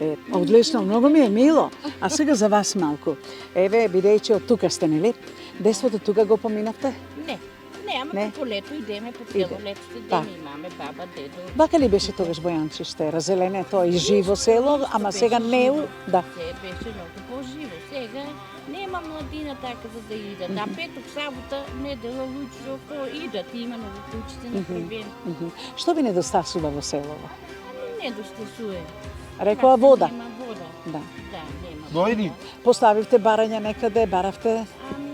Speaker 6: Да.
Speaker 1: Одлично, многу ми е мило. А сега за вас малку. Еве, бидејќи од тука сте, нели? Детството тука го поминавте?
Speaker 7: Не. Не, ама
Speaker 1: Не.
Speaker 7: по лето идеме, по цело
Speaker 1: Иде.
Speaker 7: лето
Speaker 1: Да.
Speaker 7: идеме, имаме баба, дедо.
Speaker 1: Бака ли беше тогаш Бојанчиште? Разеленето и живо село, ама сега не е... Да.
Speaker 7: Се беше многу по-живо. Сега нема младина така за да идат. А петок, сабота, недела, луѓе око идат. Има нови куќите направени.
Speaker 1: Што ви недостасува во селово?
Speaker 7: Не достасуе.
Speaker 1: Рекоа вода.
Speaker 7: Нема вода.
Speaker 1: Да.
Speaker 7: Да, нема.
Speaker 6: Дојди.
Speaker 1: Поставивте барања некаде, баравте?
Speaker 7: Ами,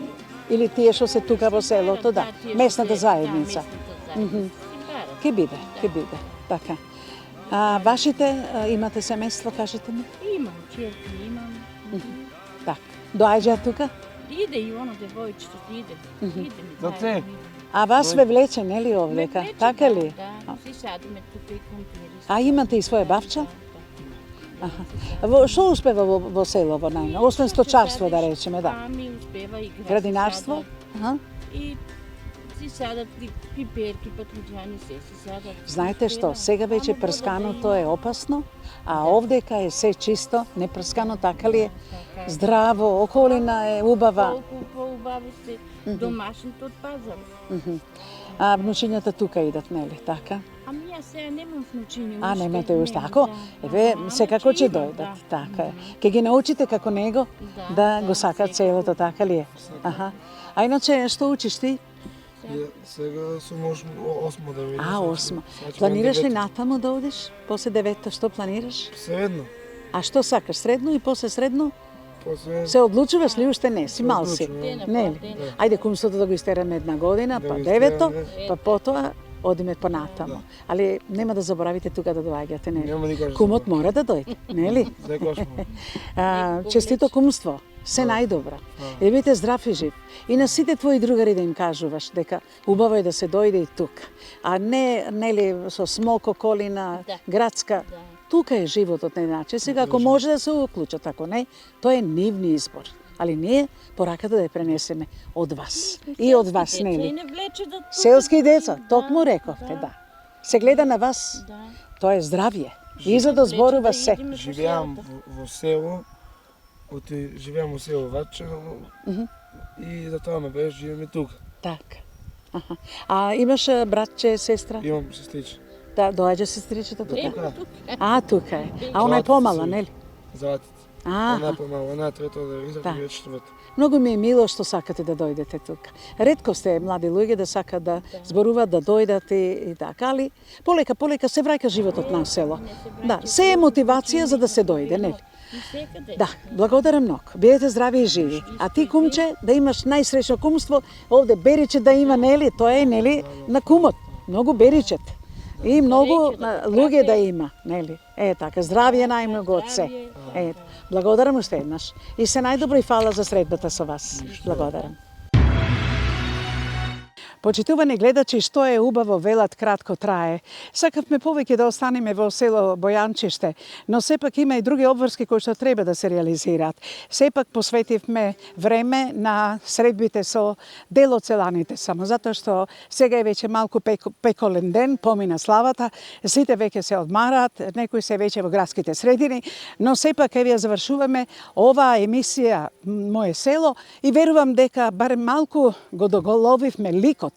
Speaker 1: Или тие што се тука во селото, да.
Speaker 7: тие што
Speaker 1: Местната
Speaker 7: се-
Speaker 1: заедница.
Speaker 7: Да, местната заедница. Си барат.
Speaker 1: Ке биде, ке биде. Така. А вашите имате семејство, кажете ми?
Speaker 7: Имам, черки имам.
Speaker 1: Така. Доаѓаат тука?
Speaker 7: Иде и оно девојчето, иде. Иде ми
Speaker 6: За
Speaker 7: заедно
Speaker 6: те?
Speaker 7: иде.
Speaker 1: А вас ве влече, нели, овдека?
Speaker 7: Ме влече,
Speaker 1: Така ли?
Speaker 7: Да, си садиме тука и компири.
Speaker 1: А имате и своје бавча? Што успева во селово најмногу? Освен сточарство, да речеме, да.
Speaker 7: Ами успева и
Speaker 1: Градинарство? Аха.
Speaker 7: И си садат и пиперки, патруџани, се си садат.
Speaker 1: Знаете што, сега веќе прсканото е опасно, а овдека е се чисто, непрскано, така ли е? Здраво, околина е убава.
Speaker 7: Колку поубаво се домашните од пазар.
Speaker 1: А внучињата тука идат, нели, така?
Speaker 7: Ами јас сега немам внучиња.
Speaker 1: А,
Speaker 7: уште,
Speaker 1: немате уште.
Speaker 7: немам,
Speaker 1: Ако,
Speaker 7: да.
Speaker 1: еве,
Speaker 7: Ама
Speaker 1: секако ќе
Speaker 7: идам,
Speaker 1: дојдат,
Speaker 7: да.
Speaker 1: така е. Ке ги научите како него да го сакаат
Speaker 7: секако.
Speaker 1: селото, така ли е? Аха. А иначе, што учиш ти?
Speaker 6: Сега сум осмо да видиш.
Speaker 1: А, осмо.
Speaker 6: Значи,
Speaker 1: Планираш ли
Speaker 6: девето.
Speaker 1: натаму да одиш? После девето, што планираш?
Speaker 6: Средно.
Speaker 1: А што сакаш? Средно и после средно?
Speaker 6: После
Speaker 1: Се одлучуваш ли уште не? Си мал си.
Speaker 6: Одлучувам.
Speaker 1: Нели? Ајде кумството да го истераме една година,
Speaker 6: Да
Speaker 1: па
Speaker 6: го
Speaker 1: девето,
Speaker 6: истераме.
Speaker 1: па потоа одиме понатаму. Али нема да заборавите тука да доаѓате, нели?
Speaker 6: Нема никогаш да
Speaker 1: Кумот
Speaker 6: заборавам.
Speaker 1: мора да дојде, нели?
Speaker 6: Секогаш му.
Speaker 1: Честито кумство, се најдобро. Да бидете здрав и жив. И на сите твои другари да им кажуваш дека убаво е да се дојде и тука. А не, нели, со смолко колина,
Speaker 7: Да.
Speaker 1: градска. Тука е животот на иначе. Сега, ако може да се уклучат, ако не, тоа е нивни избор. Али ние пораката да ја пренесеме од вас. И од вас,
Speaker 7: И
Speaker 1: нели?
Speaker 7: не влече да...
Speaker 1: Селски деца, токму рековте, да. Се гледа на вас,
Speaker 7: Да.
Speaker 1: тоа е здравје. И за да зборува се.
Speaker 7: Влече да идеме по
Speaker 6: Живеам
Speaker 7: селото.
Speaker 6: во село, живеам во село Вачево и за тоа ме беше живееме тука.
Speaker 1: Така. Аха. А имаш братче, сестра?
Speaker 6: Имам сестриче.
Speaker 1: Да, доаѓа сестричето тука.
Speaker 6: Тука,
Speaker 1: А, тука е. А она е помала, нели?
Speaker 6: Златите.
Speaker 1: А,
Speaker 6: Она е помала, она е трето да изак
Speaker 1: Да.
Speaker 6: и веќе четврто.
Speaker 1: многу ми е мило што сакате да дојдете тука. Ретко сте млади луѓе да сакат да зборуваат, да дојдат и така, али полека се враќа животот на село. Да, се е мотивација за да се дојде, нели?
Speaker 7: И секаде.
Speaker 1: Да, благодарам многу. Бидете здрави и живи. А ти, кумче, да имаш најсреќно кумство, овде бериче да има, нели? Тоа е, нели, на кумот. Многу беричет. И многу луѓе да има, нели? Е, така, здравје најмногу од се. Е, благодарам уште еднаш. И се најдобро и фала за средбата со вас. Благодарам. Почитувани гледачи, што е убаво велат кратко трае. Сакавме повеќе да останеме во село Бојанчиште, но сепак има и други обврски кои што треба да се реализираат. Сепак посветивме време на средбите со делоцеланите, само затоа што сега е веќе малку пеколен ден, помина славата, сите веќе се одмараат, некои се веќе во градските средини, но сепак еве ја завршуваме оваа емисија Моје село и верувам дека барем малку го доголовивме ликот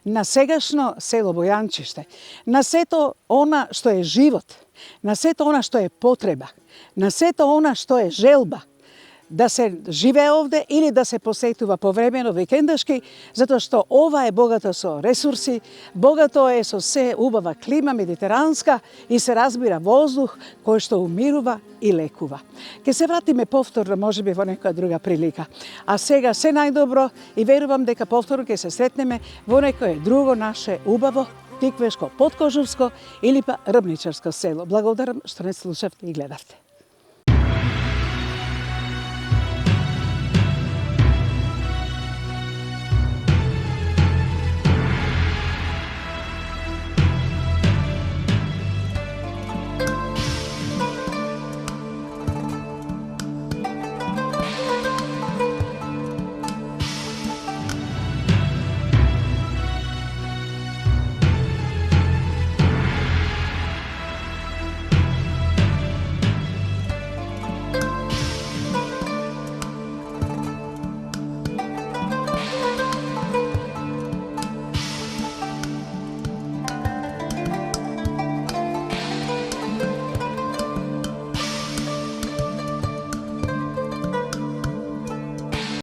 Speaker 1: на сегашно село Бојанчиште, на сето она што е живот, на сето она што е потреба, на сето она што е желба, да се живее овде или да се посетува повремено викендашки, затоа што ова е богато со ресурси, богато е со се убава клима медитеранска и се разбира воздух кој што умирува и лекува. Ке се вратиме повторно, можеби во некоја друга прилика. А сега се најдобро и верувам дека повторно ќе се сретнеме во некое друго наше убаво Тиквешко, Подкожувско или па Рбничарско село. Благодарам што не слушавте и гледавте.